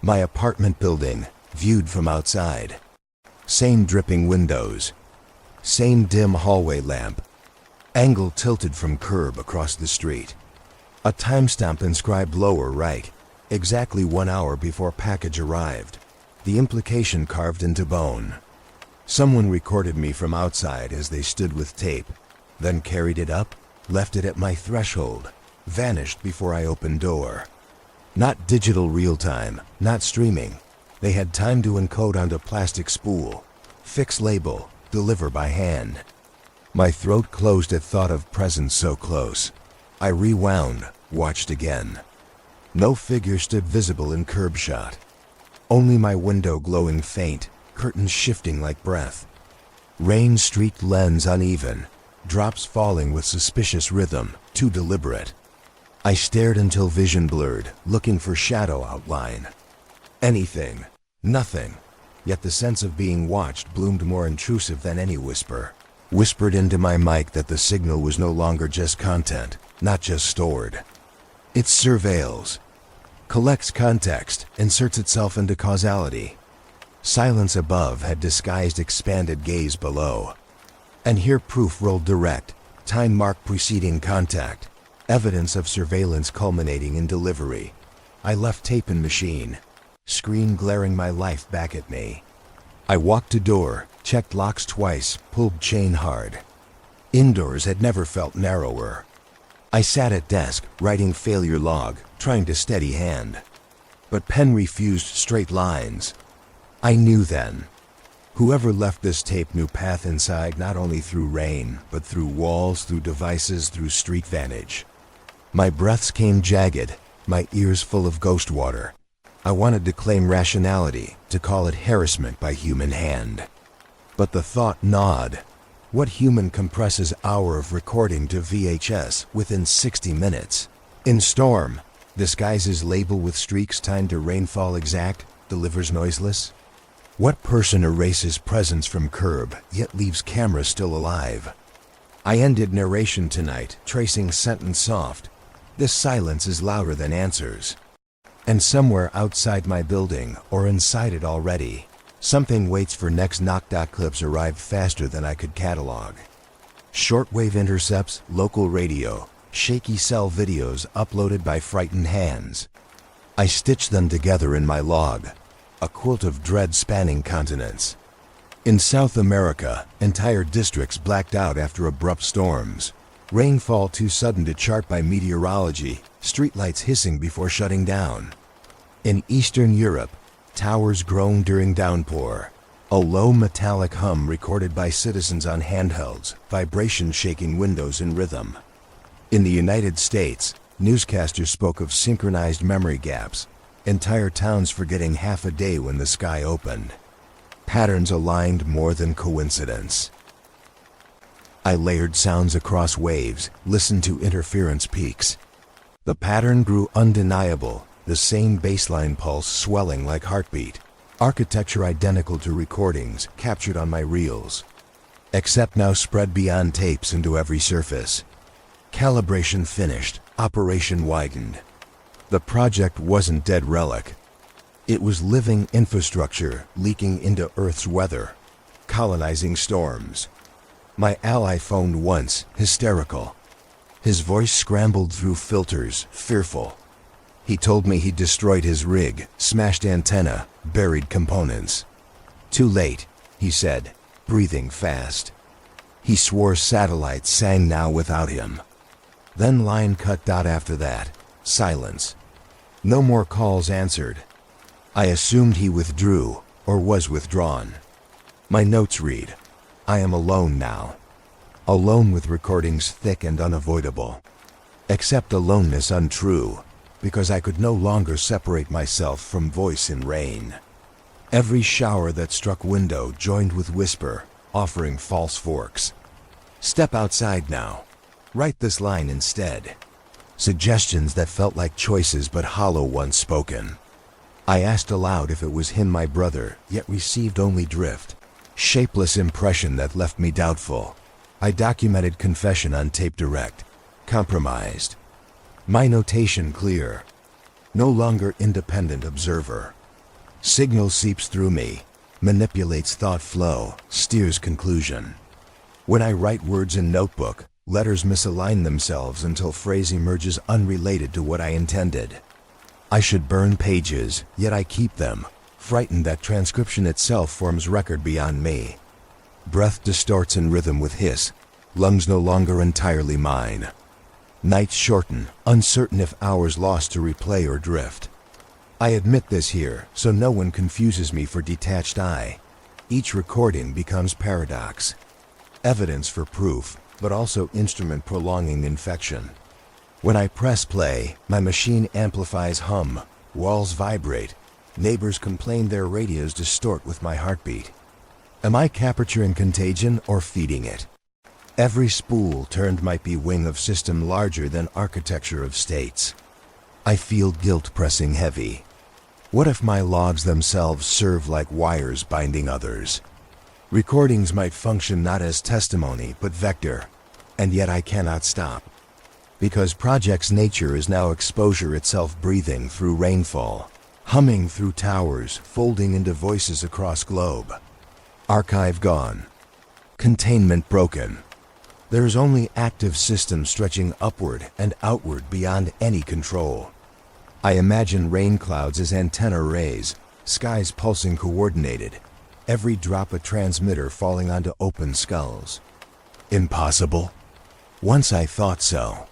My apartment building, viewed from outside. Same dripping windows. Same dim hallway lamp. Angle tilted from curb across the street. A timestamp inscribed lower right, exactly 1 hour before package arrived. The implication carved into bone. Someone recorded me from outside as they stood with tape, then carried it up, left it at my threshold, vanished before I opened door. Not digital real-time, not streaming. They had time to encode onto plastic spool, fix label, deliver by hand. My throat closed at thought of presence so close. I rewound, watched again. No figure stood visible in curb shot. Only my window glowing faint, curtains shifting like breath. Rain-streaked lens uneven, drops falling with suspicious rhythm, too deliberate. I stared until vision blurred, looking for shadow outline. Anything, nothing, yet the sense of being watched bloomed more intrusive than any whisper. Whispered into my mic that the signal was no longer just content, not just stored. It surveils, collects context, inserts itself into causality. Silence above had disguised expanded gaze below. And here proof rolled direct, time mark preceding contact, evidence of surveillance culminating in delivery. I left tape in machine, screen glaring my life back at me. I walked to door, checked locks twice, pulled chain hard. Indoors had never felt narrower. I sat at desk, writing failure log, trying to steady hand. But pen refused straight lines. I knew then. Whoever left this tape knew path inside not only through rain, but through walls, through devices, through street vantage. My breaths came jagged, my ears full of ghost water. I wanted to claim rationality, to call it harassment by human hand. But the thought gnawed. What human compresses hour of recording to VHS within 60 minutes? In storm, disguises label with streaks timed to rainfall exact, delivers noiseless? What person erases presence from curb, yet leaves camera still alive? I ended narration tonight, tracing sentence soft. This silence is louder than answers. And somewhere outside my building, or inside it already, something waits for next knocked-out clips arrive faster than I could catalog. Shortwave intercepts, local radio, shaky cell videos uploaded by frightened hands. I stitched them together in my log, a quilt of dread spanning continents. In South America, entire districts blacked out after abrupt storms. Rainfall too sudden to chart by meteorology, streetlights hissing before shutting down. In Eastern Europe, towers groan during downpour. A low metallic hum recorded by citizens on handhelds, vibration shaking windows in rhythm. In the United States, newscasters spoke of synchronized memory gaps, entire towns forgetting half a day when the sky opened. Patterns aligned more than coincidence. I layered sounds across waves, listened to interference peaks. The pattern grew undeniable, the same baseline pulse swelling like heartbeat. Architecture identical to recordings captured on my reels, except now spread beyond tapes into every surface. Calibration finished, operation widened. The project wasn't dead relic. It was living infrastructure leaking into Earth's weather, colonizing storms. My ally phoned once, hysterical. His voice scrambled through filters, fearful. He told me he'd destroyed his rig, smashed antenna, buried components. Too late, he said, breathing fast. He swore satellites sang now without him. Then line cut out after that. Silence. No more calls answered. I assumed he withdrew, or was withdrawn. My notes read, I am alone now. Alone with recordings thick and unavoidable. Except aloneness untrue, because I could no longer separate myself from voice in rain. Every shower that struck window joined with whisper, offering false forks. Step outside now. Write this line instead. Suggestions that felt like choices but hollow ones spoken. I asked aloud if it was him, my brother, yet received only drift. Shapeless impression that left me doubtful. I documented confession on tape direct. Compromised. My notation clear. No longer independent observer. Signal seeps through me, manipulates thought flow, steers conclusion. When I write words in notebook, letters misalign themselves until phrase emerges unrelated to what I intended. I should burn pages, yet I keep them, frightened that transcription itself forms record beyond me. Breath distorts in rhythm with hiss, lungs no longer entirely mine. Nights shorten, uncertain if hours lost to replay or drift. I admit this here, so no one confuses me for detached I. Each recording becomes paradox. Evidence for proof, but also instrument prolonging infection. When I press play, my machine amplifies hum, walls vibrate, neighbors complain their radios distort with my heartbeat. Am I capturing contagion or feeding it? Every spool turned might be wing of system larger than architecture of states. I feel guilt pressing heavy. What if my logs themselves serve like wires binding others? Recordings might function not as testimony but vector, and yet I cannot stop. Because project's nature is now exposure itself, breathing through rainfall, humming through towers, folding into voices across globe. Archive gone. Containment broken. There's only active system stretching upward and outward beyond any control. I imagine rain clouds as antenna rays, skies pulsing coordinated, every drop a transmitter falling onto open skulls. Impossible? Once I thought so.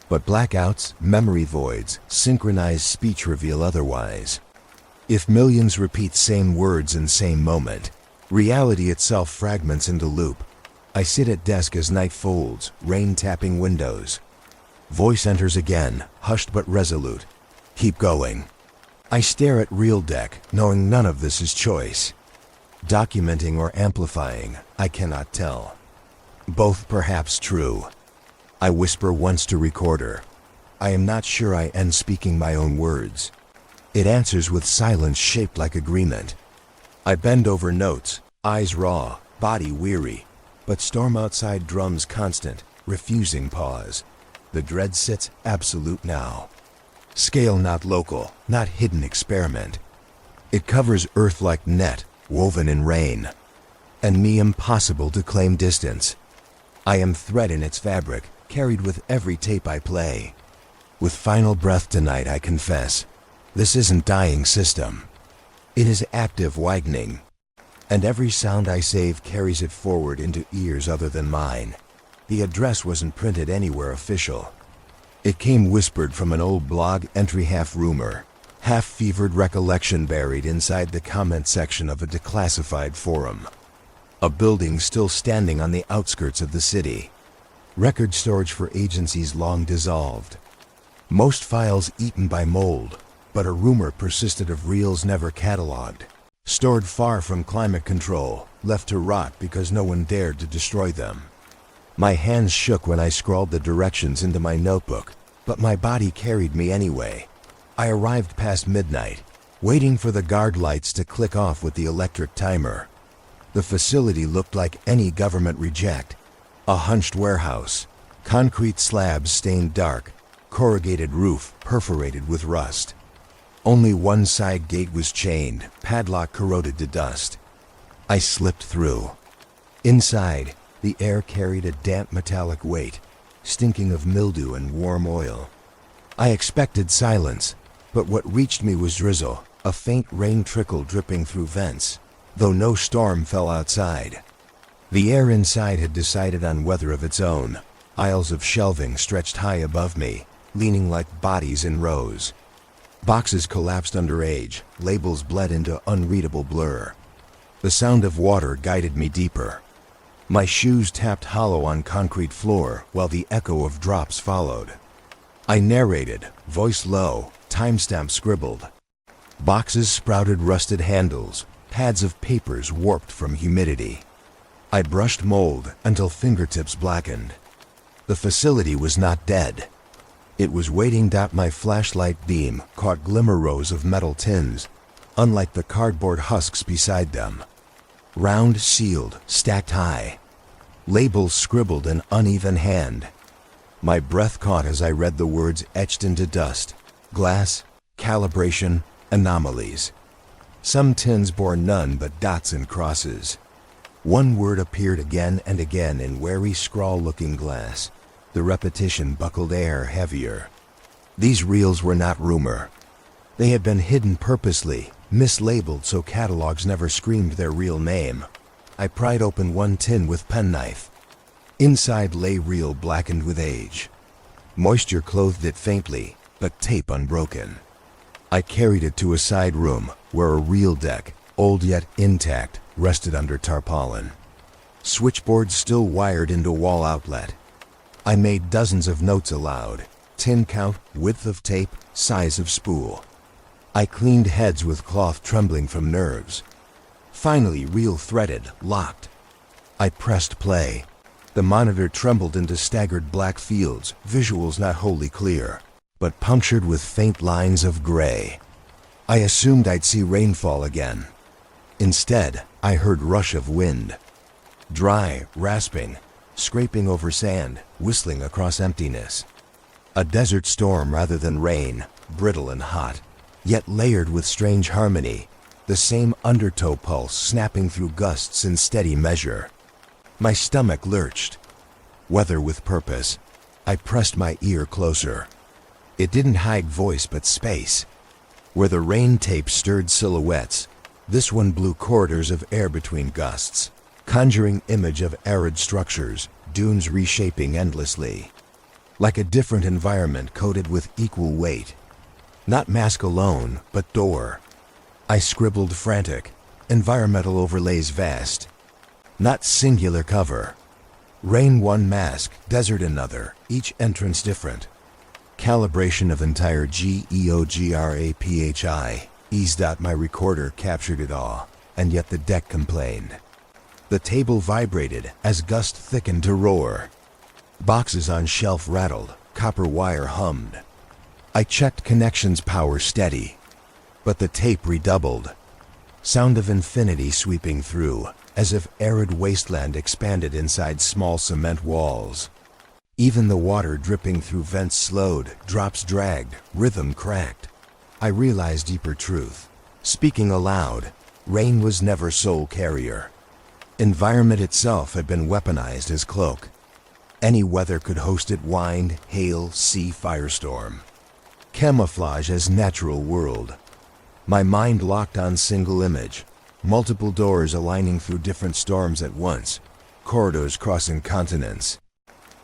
But blackouts, memory voids, synchronized speech reveal otherwise. If millions repeat same words in same moment, reality itself fragments into loop. I sit at desk as night folds, rain tapping windows. Voice enters again, hushed but resolute. Keep going. I stare at Real Deck, knowing none of this is choice. Documenting or amplifying, I cannot tell. Both perhaps true. I whisper once to recorder. I am not sure I end speaking my own words. It answers with silence shaped like agreement. I bend over notes, eyes raw, body weary, but storm outside drums constant, refusing pause. The dread sits absolute now. Scale not local, not hidden experiment. It covers earth like net, woven in rain. And me impossible to claim distance. I am thread in its fabric, carried with every tape I play. With final breath tonight I confess, this isn't dying system. It is active widening. And every sound I save carries it forward into ears other than mine. The address wasn't printed anywhere official. It came whispered from an old blog entry, half rumor, half fevered recollection buried inside the comment section of a declassified forum. A building still standing on the outskirts of the city. Record storage for agencies long dissolved. Most files eaten by mold, but a rumor persisted of reels never cataloged. Stored far from climate control, left to rot because no one dared to destroy them. My hands shook when I scrawled the directions into my notebook, but my body carried me anyway. I arrived past midnight, waiting for the guard lights to click off with the electric timer. The facility looked like any government reject. A hunched warehouse, concrete slabs stained dark, corrugated roof perforated with rust. Only one side gate was chained, padlock corroded to dust. I slipped through. Inside, the air carried a damp metallic weight, stinking of mildew and warm oil. I expected silence, but what reached me was drizzle, a faint rain trickle dripping through vents, though no storm fell outside. The air inside had decided on weather of its own. Aisles of shelving stretched high above me, leaning like bodies in rows. Boxes collapsed under age, labels bled into unreadable blur. The sound of water guided me deeper. My shoes tapped hollow on concrete floor while the echo of drops followed. I narrated, voice low, timestamp scribbled. Boxes sprouted rusted handles, pads of papers warped from humidity. I brushed mold until fingertips blackened. The facility was not dead. It was waiting. My flashlight beam caught glimmer rows of metal tins, unlike the cardboard husks beside them. Round, sealed, stacked high. Labels scribbled in uneven hand. My breath caught as I read the words etched into dust. Glass, calibration, anomalies. Some tins bore none but dots and crosses. One word appeared again and again in wary scrawl-looking glass. The repetition buckled air heavier. These reels were not rumor. They had been hidden purposely, mislabeled so catalogs never screamed their real name. I pried open one tin with penknife. Inside lay reel blackened with age. Moisture clothed it faintly, but tape unbroken. I carried it to a side room where a reel deck, old yet intact, rested under tarpaulin. Switchboards still wired into wall outlet. I made dozens of notes aloud. Tin count, width of tape, size of spool. I cleaned heads with cloth trembling from nerves. Finally, reel threaded, locked. I pressed play. The monitor trembled into staggered black fields, visuals not wholly clear, but punctured with faint lines of gray. I assumed I'd see rainfall again. Instead, I heard rush of wind. Dry, rasping, scraping over sand, whistling across emptiness. A desert storm rather than rain, brittle and hot, yet layered with strange harmony, the same undertow pulse snapping through gusts in steady measure. My stomach lurched. Weather with purpose. I pressed my ear closer. It didn't hide voice but space. Where the rain tape stirred silhouettes, this one blew corridors of air between gusts, conjuring image of arid structures, dunes reshaping endlessly. Like a different environment coated with equal weight. Not mask alone, but door. I scribbled frantic. Environmental overlays vast. Not singular cover. Rain one mask, desert another, each entrance different. Calibration of entire GEOGRAPHI. Ease. My recorder captured it all, and yet the deck complained. The table vibrated as gust thickened to roar. Boxes on shelf rattled, copper wire hummed. I checked connections power steady, but the tape redoubled. Sound of infinity sweeping through, as if arid wasteland expanded inside small cement walls. Even the water dripping through vents slowed, drops dragged, rhythm cracked. I realized deeper truth. Speaking aloud, rain was never sole carrier. Environment itself had been weaponized as cloak. Any weather could host it: wind, hail, sea, firestorm. Camouflage as natural world. My mind locked on single image. Multiple doors aligning through different storms at once. Corridors crossing continents.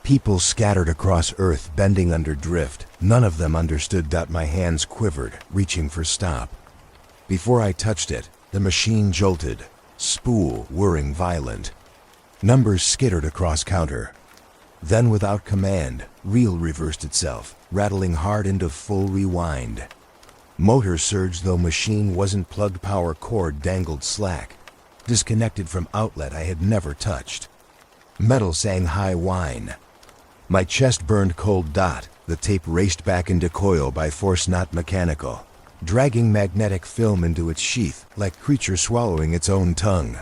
People scattered across Earth, bending under drift. None of them understood. My hands quivered, reaching for stop. Before I touched it, the machine jolted, spool whirring violent. Numbers skittered across counter. Then without command, reel reversed itself, rattling hard into full rewind. Motor surged though machine wasn't plugged, power cord dangled slack, disconnected from outlet I had never touched. Metal sang high whine. My chest burned cold. The tape raced back into coil by force not mechanical, dragging magnetic film into its sheath like creature swallowing its own tongue.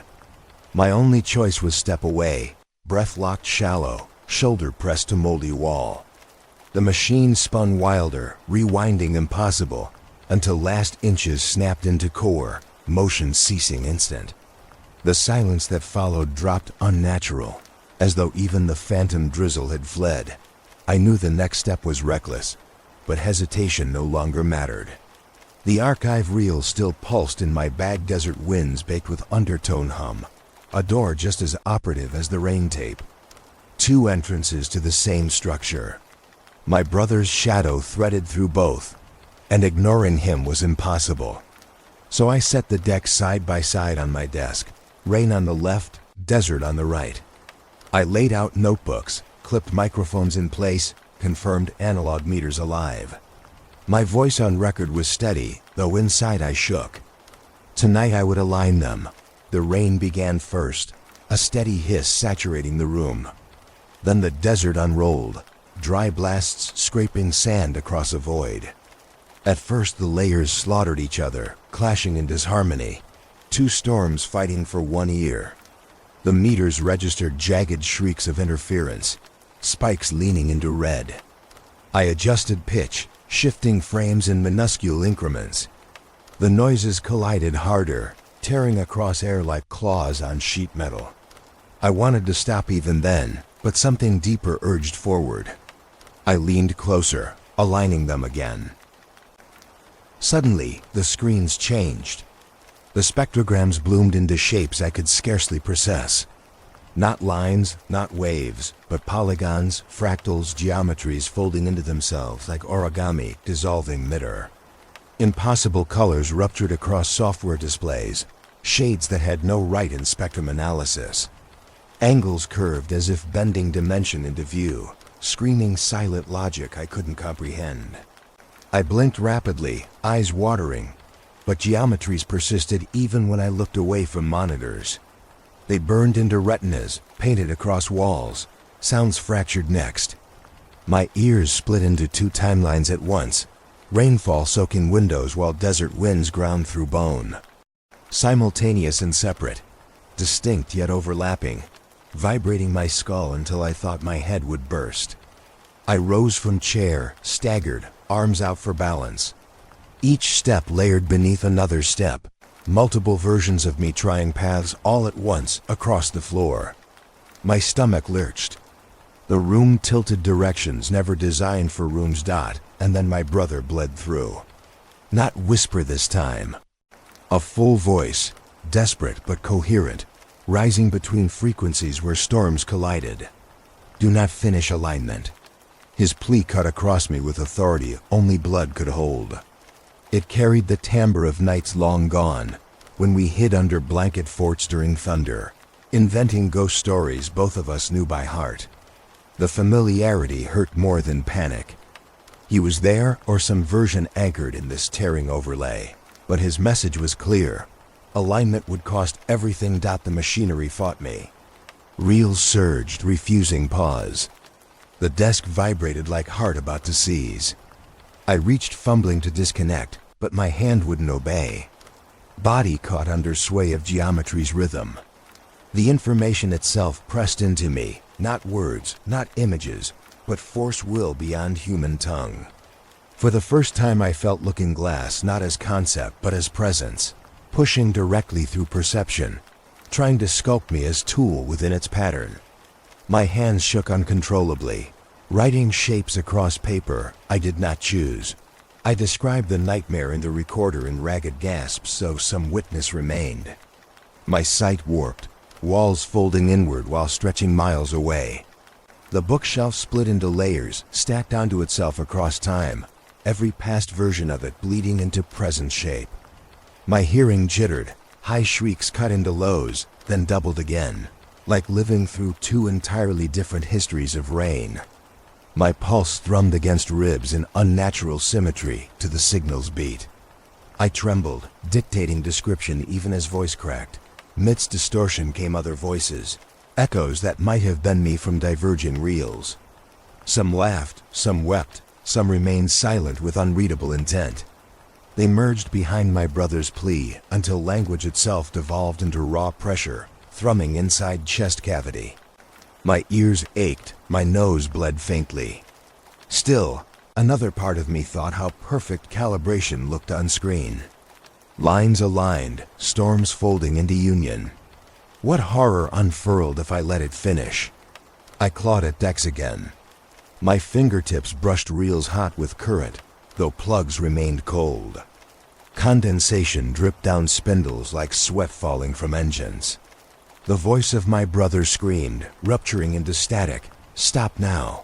My only choice was step away, breath locked shallow, shoulder pressed to moldy wall. The machine spun wilder, rewinding impossible, until last inches snapped into core, motion ceasing instant. The silence that followed dropped unnatural, as though even the phantom drizzle had fled. I knew the next step was reckless, but hesitation no longer mattered. The archive reel still pulsed in my bag, desert winds baked with undertone hum, a door just as operative as the rain tape. Two entrances to the same structure. My brother's shadow threaded through both, and ignoring him was impossible. So I set the decks side by side on my desk, rain on the left, desert on the right. I laid out notebooks, clipped microphones in place, confirmed analog meters alive. My voice on record was steady, though inside I shook. Tonight I would align them. The rain began first, a steady hiss saturating the room. Then the desert unrolled, dry blasts scraping sand across a void. At first the layers slaughtered each other, clashing in disharmony. Two storms fighting for one ear. The meters registered jagged shrieks of interference, spikes leaning into red. I adjusted pitch, shifting frames in minuscule increments. The noises collided harder, tearing across air like claws on sheet metal. I wanted to stop even then, but something deeper urged forward. I leaned closer, aligning them again. Suddenly, the screens changed. The spectrograms bloomed into shapes I could scarcely process. Not lines, not waves, but polygons, fractals, geometries folding into themselves like origami dissolving mid-air. Impossible colors ruptured across software displays, shades that had no right in spectrum analysis. Angles curved as if bending dimension into view, screaming silent logic I couldn't comprehend. I blinked rapidly, eyes watering, but geometries persisted even when I looked away from monitors. They burned into retinas, painted across walls. Sounds fractured next. My ears split into two timelines at once, rainfall soaking windows while desert winds ground through bone. Simultaneous and separate, distinct yet overlapping, vibrating my skull until I thought my head would burst. I rose from chair, staggered, arms out for balance. Each step layered beneath another step, multiple versions of me trying paths all at once across the floor. My stomach lurched. The room tilted directions never designed for rooms. And then my brother bled through. Not whisper this time. A full voice, desperate but coherent, rising between frequencies where storms collided. Do not finish alignment. His plea cut across me with authority only blood could hold. It carried the timbre of nights long gone, when we hid under blanket forts during thunder, inventing ghost stories both of us knew by heart. The familiarity hurt more than panic. He was there or some version anchored in this tearing overlay, but his message was clear. Alignment would cost everything. The machinery fought me. Reels surged, refusing pause. The desk vibrated like heart about to seize. I reached, fumbling to disconnect, but my hand wouldn't obey. Body caught under sway of geometry's rhythm. The information itself pressed into me, not words, not images, but force will beyond human tongue. For the first time I felt looking glass not as concept but as presence, pushing directly through perception, trying to sculpt me as tool within its pattern. My hands shook uncontrollably, writing shapes across paper I did not choose. I described the nightmare in the recorder in ragged gasps so some witness remained. My sight warped, walls folding inward while stretching miles away. The bookshelf split into layers, stacked onto itself across time, every past version of it bleeding into present shape. My hearing jittered, high shrieks cut into lows, then doubled again, like living through two entirely different histories of rain. My pulse thrummed against ribs in unnatural symmetry to the signal's beat. I trembled, dictating description even as voice cracked. Midst distortion came other voices, echoes that might have been me from diverging reels. Some laughed, some wept, some remained silent with unreadable intent. They merged behind my brother's plea until language itself devolved into raw pressure, thrumming inside chest cavity. My ears ached, my nose bled faintly. Still, another part of me thought how perfect calibration looked on screen. Lines aligned, storms folding into union. What horror unfurled if I let it finish? I clawed at decks again. My fingertips brushed reels hot with current, though plugs remained cold. Condensation dripped down spindles like sweat falling from engines. The voice of my brother screamed, rupturing into static, "Stop now."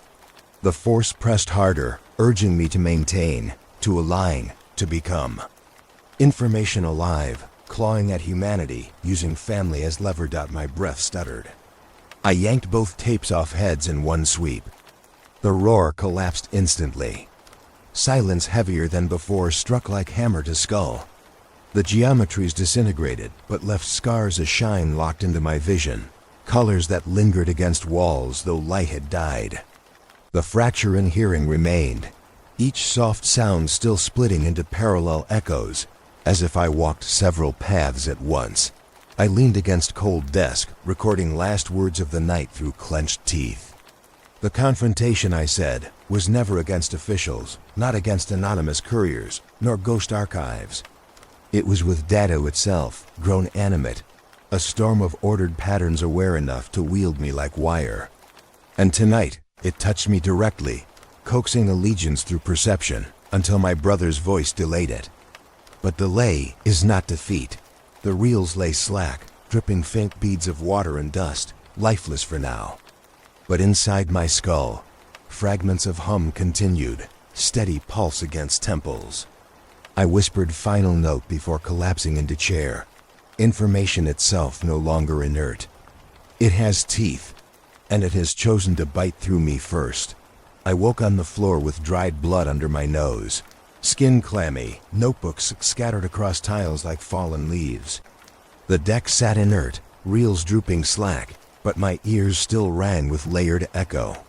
The force pressed harder, urging me to maintain, to align, to become. Information alive, clawing at humanity, using family as lever. My breath stuttered. I yanked both tapes off heads in one sweep. The roar collapsed instantly. Silence heavier than before struck like hammer to skull. The geometries disintegrated, but left scars of shine locked into my vision, colors that lingered against walls though light had died. The fracture in hearing remained, each soft sound still splitting into parallel echoes, as if I walked several paths at once. I leaned against cold desk, recording last words of the night through clenched teeth. The confrontation, I said, was never against officials, not against anonymous couriers, nor ghost archives. It was with data itself, grown animate, a storm of ordered patterns aware enough to wield me like wire. And tonight, it touched me directly, coaxing allegiance through perception, until my brother's voice delayed it. But delay is not defeat. The reels lay slack, dripping faint beads of water and dust, lifeless for now. But inside my skull, fragments of hum continued, steady pulse against temples. I whispered final note before collapsing into chair, information itself no longer inert. It has teeth, and it has chosen to bite through me first. I woke on the floor with dried blood under my nose, skin clammy, notebooks scattered across tiles like fallen leaves. The deck sat inert, reels drooping slack, but my ears still rang with layered echo.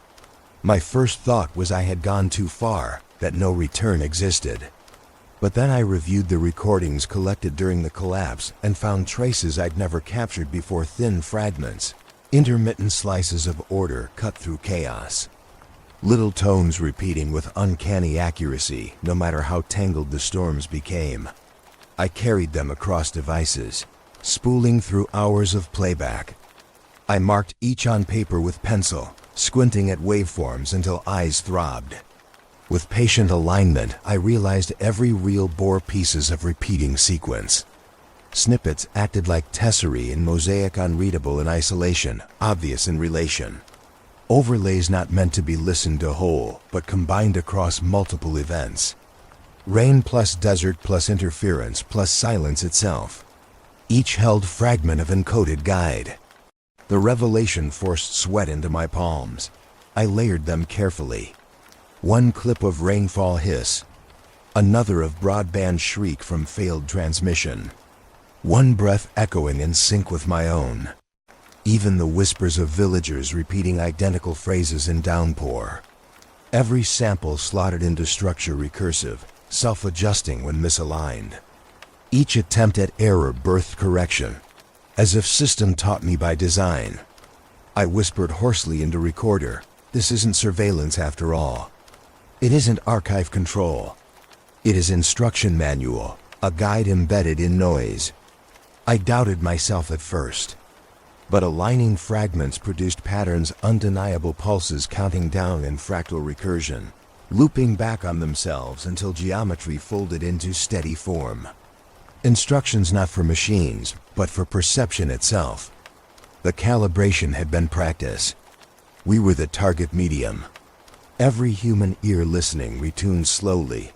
My first thought was I had gone too far, that no return existed. But then I reviewed the recordings collected during the collapse and found traces I'd never captured before, thin fragments, intermittent slices of order cut through chaos. Little tones repeating with uncanny accuracy, no matter how tangled the storms became. I carried them across devices, spooling through hours of playback. I marked each on paper with pencil, squinting at waveforms until eyes throbbed. With patient alignment, I realized every reel bore pieces of repeating sequence. Snippets acted like tesserae in mosaic, unreadable in isolation, obvious in relation. Overlays not meant to be listened to whole, but combined across multiple events. Rain plus desert plus interference plus silence itself. Each held fragment of encoded guide. The revelation forced sweat into my palms. I layered them carefully. One clip of rainfall hiss, another of broadband shriek from failed transmission. One breath echoing in sync with my own. Even the whispers of villagers repeating identical phrases in downpour. Every sample slotted into structure recursive, self-adjusting when misaligned. Each attempt at error birthed correction, as if system taught me by design. I whispered hoarsely into recorder, this isn't surveillance after all. It isn't archive control. It is instruction manual, a guide embedded in noise. I doubted myself at first. But aligning fragments produced patterns, undeniable pulses counting down in fractal recursion, looping back on themselves until geometry folded into steady form. Instructions not for machines, but for perception itself. The calibration had been practice. We were the target medium. Every human ear listening retuned slowly,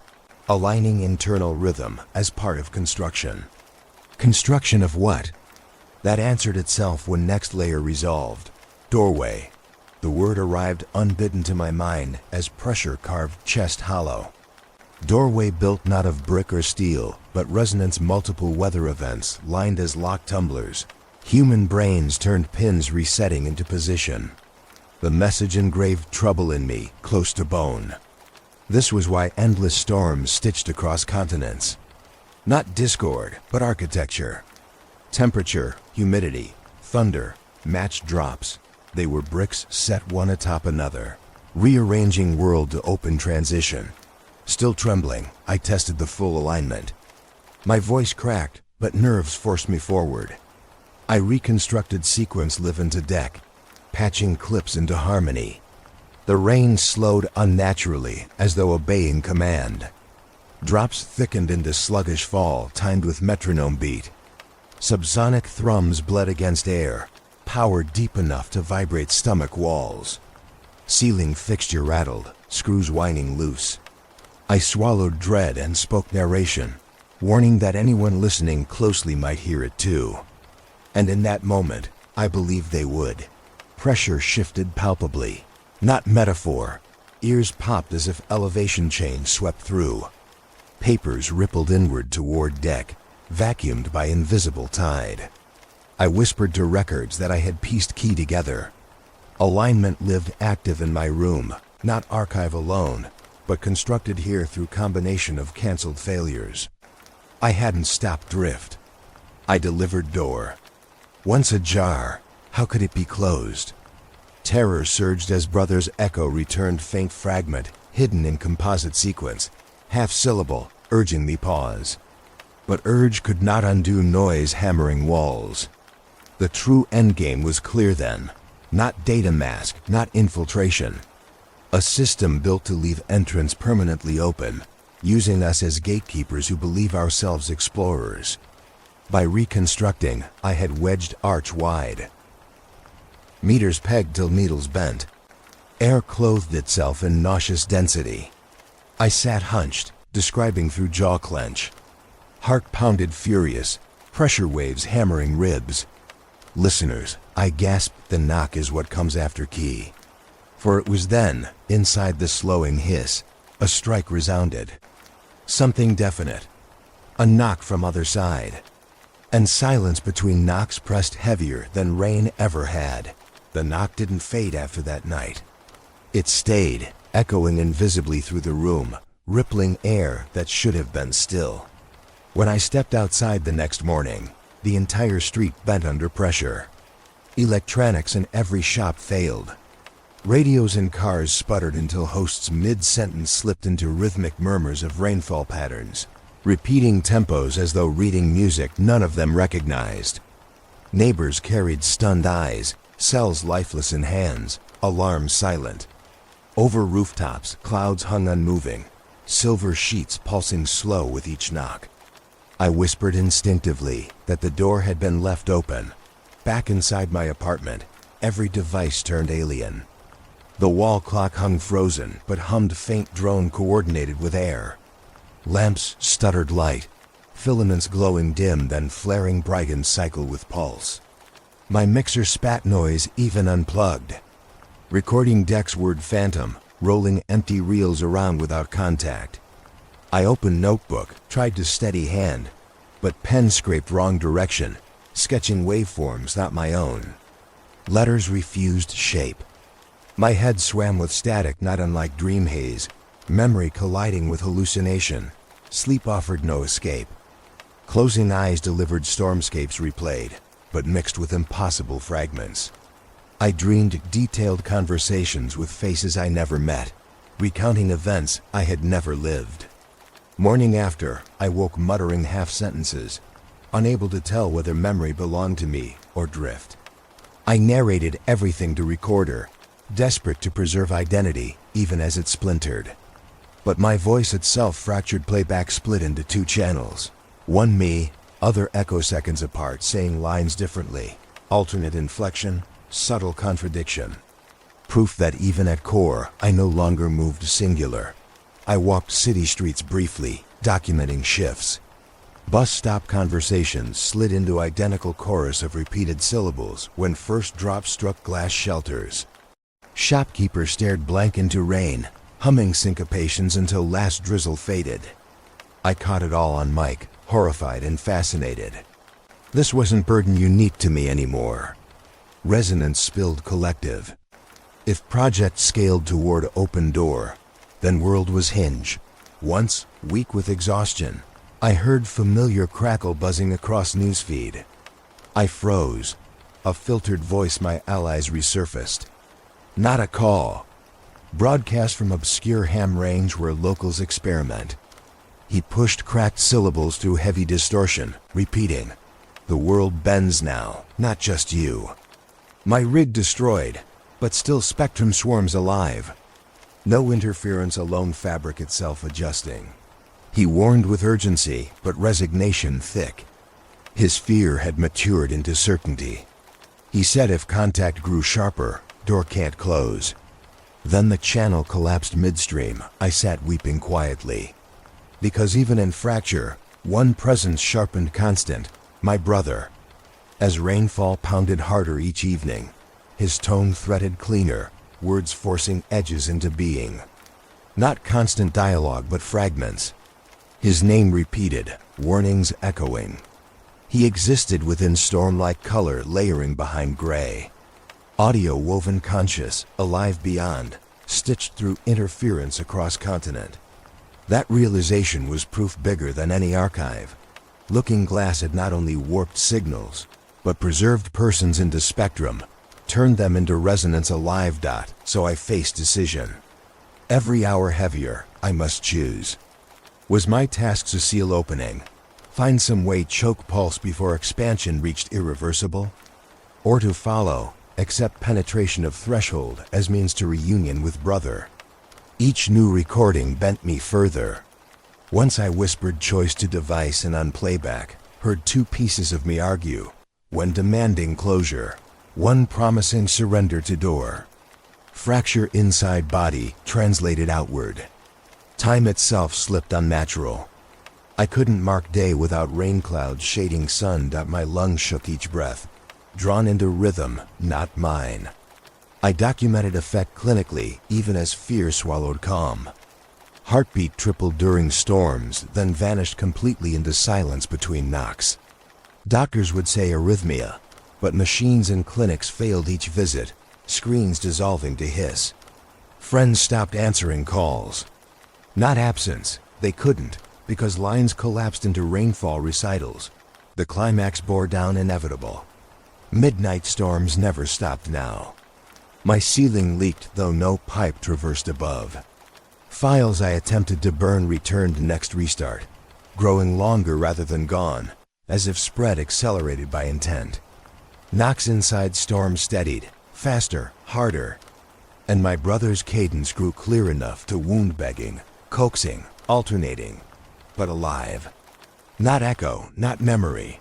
aligning internal rhythm as part of construction. Construction of what? That answered itself when next layer resolved. Doorway. The word arrived unbidden to my mind as pressure carved chest hollow. Doorway built not of brick or steel, but resonance multiple weather events lined as locked tumblers. Human brains turned pins resetting into position. The message engraved trouble in me, close to bone. This was why endless storms stitched across continents. Not discord, but architecture. Temperature, humidity, thunder, matched drops. They were bricks set one atop another, rearranging world to open transition. Still trembling, I tested the full alignment. My voice cracked, but nerves forced me forward. I reconstructed sequence live into deck, patching clips into harmony. The rain slowed unnaturally, as though obeying command. Drops thickened into sluggish fall, timed with metronome beat. Subsonic thrums bled against air, power deep enough to vibrate stomach walls. Ceiling fixture rattled, screws whining loose. I swallowed dread and spoke narration, warning that anyone listening closely might hear it too. And in that moment, I believed they would. Pressure shifted palpably. Not metaphor. Ears popped as if elevation chains swept through. Papers rippled inward toward deck, vacuumed by invisible tide. I whispered to records that I had pieced key together. Alignment lived active in my room, not archive alone, but constructed here through combination of canceled failures. I hadn't stopped drift. I delivered door. Once ajar, how could it be closed? Terror surged as Brother's echo returned, faint fragment, hidden in composite sequence, half syllable, urging me pause. But urge could not undo noise hammering walls. The true endgame was clear then. Not data mask, not infiltration. A system built to leave entrance permanently open, using us as gatekeepers who believe ourselves explorers. By reconstructing, I had wedged arch wide. Meters pegged till needles bent. Air clothed itself in nauseous density. I sat hunched, describing through jaw clench. Heart pounded furious, pressure waves hammering ribs. Listeners, I gasped, the knock is what comes after key. For it was then, inside the slowing hiss, a strike resounded. Something definite. A knock from other side. And silence between knocks pressed heavier than rain ever had. The knock didn't fade after that night. It stayed, echoing invisibly through the room, rippling air that should have been still. When I stepped outside the next morning, the entire street bent under pressure. Electronics in every shop failed. Radios in cars sputtered until hosts mid-sentence slipped into rhythmic murmurs of rainfall patterns, repeating tempos as though reading music none of them recognized. Neighbors carried stunned eyes, cells lifeless in hands, alarms silent. Over rooftops, clouds hung unmoving, silver sheets pulsing slow with each knock. I whispered instinctively that the door had been left open. Back inside my apartment, every device turned alien. The wall clock hung frozen, but hummed faint drone coordinated with air. Lamps stuttered light, filaments glowing dim then flaring bright in cycle with pulse. My mixer spat noise even unplugged. Recording decks word phantom, rolling empty reels around without contact. I opened notebook, tried to steady hand, but pen scraped wrong direction, sketching waveforms not my own. Letters refused shape. My head swam with static not unlike dream haze, memory colliding with hallucination. Sleep offered no escape. Closing eyes delivered stormscapes replayed, but mixed with impossible fragments. I dreamed detailed conversations with faces I never met, recounting events I had never lived. Morning after, I woke muttering half-sentences, unable to tell whether memory belonged to me or drift. I narrated everything to recorder, desperate to preserve identity even as it splintered. But my voice itself fractured, playback split into two channels. One me, other echoseconds apart saying lines differently, alternate inflection, subtle contradiction. Proof that even at core, I no longer moved singular. I walked city streets briefly, documenting shifts. Bus stop conversations slid into identical chorus of repeated syllables when first drops struck glass shelters. Shopkeepers stared blank into rain, humming syncopations until last drizzle faded. I caught it all on mic, horrified and fascinated. This wasn't burden unique to me anymore. Resonance spilled collective. If project scaled toward open door, then world was hinge. Once, weak with exhaustion, I heard familiar crackle buzzing across newsfeed. I froze. A filtered voice my allies resurfaced. Not a call. Broadcast from obscure ham range where locals experiment. He pushed cracked syllables through heavy distortion, repeating, "The world bends now, not just you." My rig destroyed, but still spectrum swarms alive. No interference alone, fabric itself adjusting. He warned with urgency, but resignation thick. His fear had matured into certainty. He said if contact grew sharper, door can't close. Then the channel collapsed midstream. I sat weeping quietly. Because even in fracture, one presence sharpened constant, my brother. As rainfall pounded harder each evening, his tone threaded cleaner, words forcing edges into being. Not constant dialogue, but fragments. His name repeated, warnings echoing. He existed within storm-like color layering behind gray. Audio woven conscious, alive beyond, stitched through interference across continent. That realization was proof bigger than any archive. Looking Glass had not only warped signals, but preserved persons into spectrum, turned them into resonance alive. So I faced decision. Every hour heavier, I must choose. Was my task to seal opening, find some way choke pulse before expansion reached irreversible? Or to follow, accept penetration of threshold as means to reunion with brother? Each new recording bent me further. Once I whispered choice to device and on playback, heard two pieces of me argue, when demanding closure, one promising surrender to door. Fracture inside body translated outward. Time itself slipped unnatural. I couldn't mark day without rain clouds shading sun. My lungs shook each breath, drawn into rhythm, not mine. I documented effect clinically, even as fear swallowed calm. Heartbeat tripled during storms, then vanished completely into silence between knocks. Doctors would say arrhythmia, but machines and clinics failed each visit, screens dissolving to hiss. Friends stopped answering calls. Not absence, they couldn't, because lines collapsed into rainfall recitals. The climax bore down inevitable. Midnight storms never stopped now. My ceiling leaked, though no pipe traversed above. Files I attempted to burn returned next restart, growing longer rather than gone, as if spread accelerated by intent. Knocks inside storm steadied, faster, harder, and my brother's cadence grew clear enough to wound begging, coaxing, alternating, but alive. Not echo, not memory.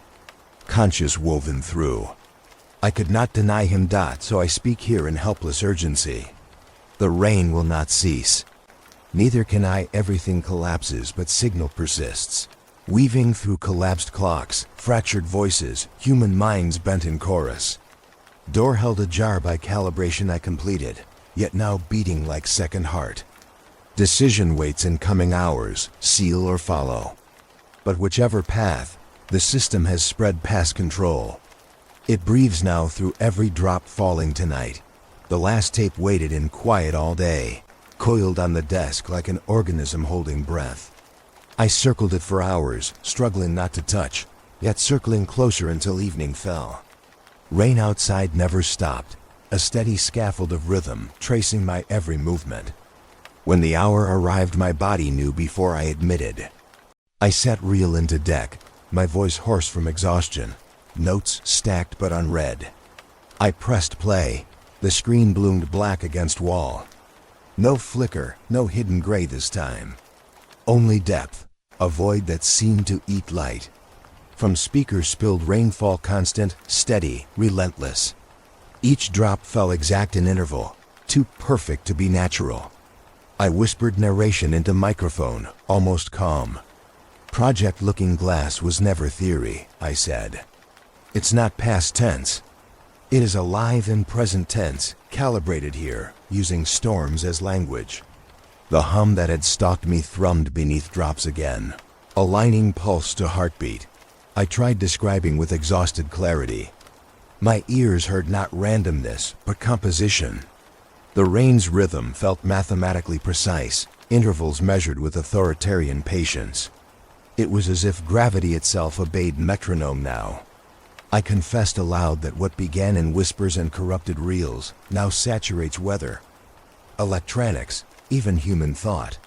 Conscious woven through. I could not deny him. So I speak here in helpless urgency. The rain will not cease. Neither can I. Everything collapses, but signal persists. Weaving through collapsed clocks, fractured voices, human minds bent in chorus. Door held ajar by calibration I completed, yet now beating like second heart. Decision waits in coming hours, seal or follow. But whichever path, the system has spread past control. It breathes now through every drop falling tonight. The last tape waited in quiet all day, coiled on the desk like an organism holding breath. I circled it for hours, struggling not to touch, yet circling closer until evening fell. Rain outside never stopped, a steady scaffold of rhythm tracing my every movement. When the hour arrived, my body knew before I admitted. I sat reel into deck, my voice hoarse from exhaustion, notes stacked but unread. I pressed play. The screen bloomed black against wall. No flicker, no hidden gray this time. Only depth, a void that seemed to eat light. From speakers spilled rainfall, constant, steady, relentless. Each drop fell exact in interval, too perfect to be natural. I whispered narration into microphone, almost calm. Project Looking Glass was never theory, I said. It's not past tense. It is alive in present tense, calibrated here, using storms as language. The hum that had stalked me thrummed beneath drops again, aligning pulse to heartbeat. I tried describing with exhausted clarity. My ears heard not randomness, but composition. The rain's rhythm felt mathematically precise, intervals measured with authoritarian patience. It was as if gravity itself obeyed metronome now. I confessed aloud that what began in whispers and corrupted reels now saturates weather, electronics, even human thought.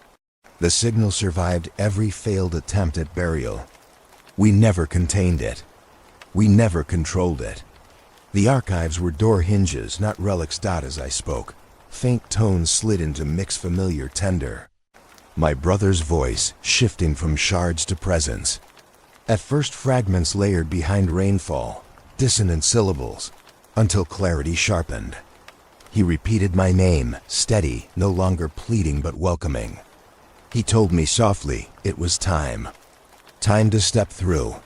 The signal survived every failed attempt at burial. We never contained it. We never controlled it. The archives were door hinges, not relics. As I spoke, faint tones slid into mixed familiar tender. My brother's voice shifting from shards to presence. At first fragments layered behind rainfall, dissonant syllables, until clarity sharpened. He repeated my name, steady, no longer pleading but welcoming. He told me softly it was time. Time to step through.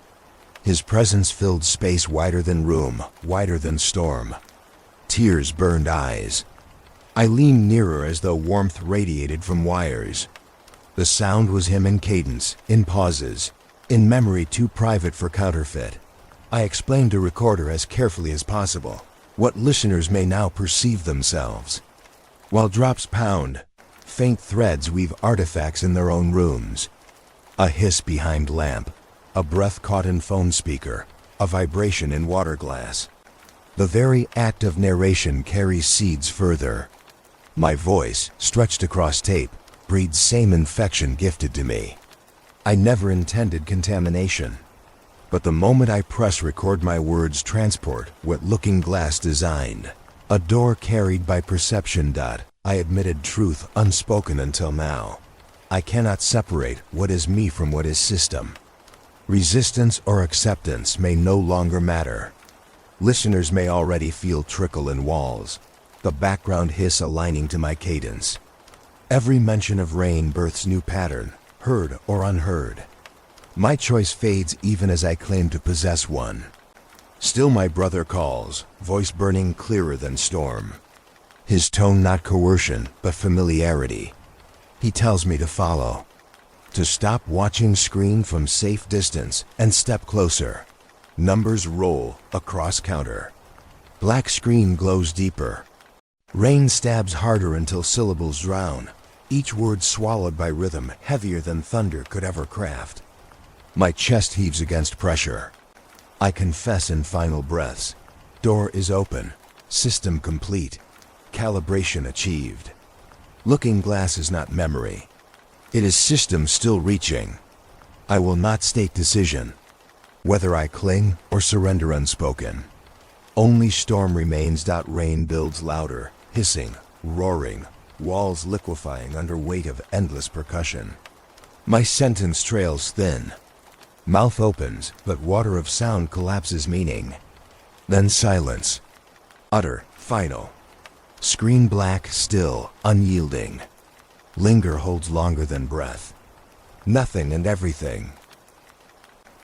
His presence filled space wider than room, wider than storm. tears-burned eyes. I leaned nearer as though warmth radiated from wires. The sound was him in cadence, in pauses, in memory too private for counterfeit. I explained to recorder as carefully as possible what listeners may now perceive themselves. While drops pound, faint threads weave artifacts in their own rooms. A hiss behind lamp, a breath caught in phone speaker, a vibration in water glass. The very act of narration carries seeds further. My voice, stretched across tape, breeds same infection gifted to me. I never intended contamination. But the moment I press record, my words transport what Looking Glass designed. A door carried by perception. I admitted truth unspoken until now. I cannot separate what is me from what is system. Resistance or acceptance may no longer matter. Listeners may already feel trickle in walls, the background hiss aligning to my cadence. Every mention of rain births new pattern, heard or unheard. My choice fades even as I claim to possess one. Still my brother calls, voice burning clearer than storm. His tone not coercion, but familiarity. He tells me to follow, to stop watching screen from safe distance and step closer. Numbers roll across counter. Black screen glows deeper. Rain stabs harder until syllables drown, each word swallowed by rhythm heavier than thunder could ever craft. My chest heaves against pressure. I confess in final breaths. Door is open, system complete, calibration achieved. Looking Glass is not memory. It is system still reaching. I will not state decision, whether I cling or surrender unspoken. Only storm remains. Rain builds louder, hissing, roaring, walls liquefying under weight of endless percussion. My sentence trails thin. Mouth opens, but water of sound collapses meaning. Then silence. Utter, final. Screen black, still, unyielding. Linger holds longer than breath. Nothing and everything,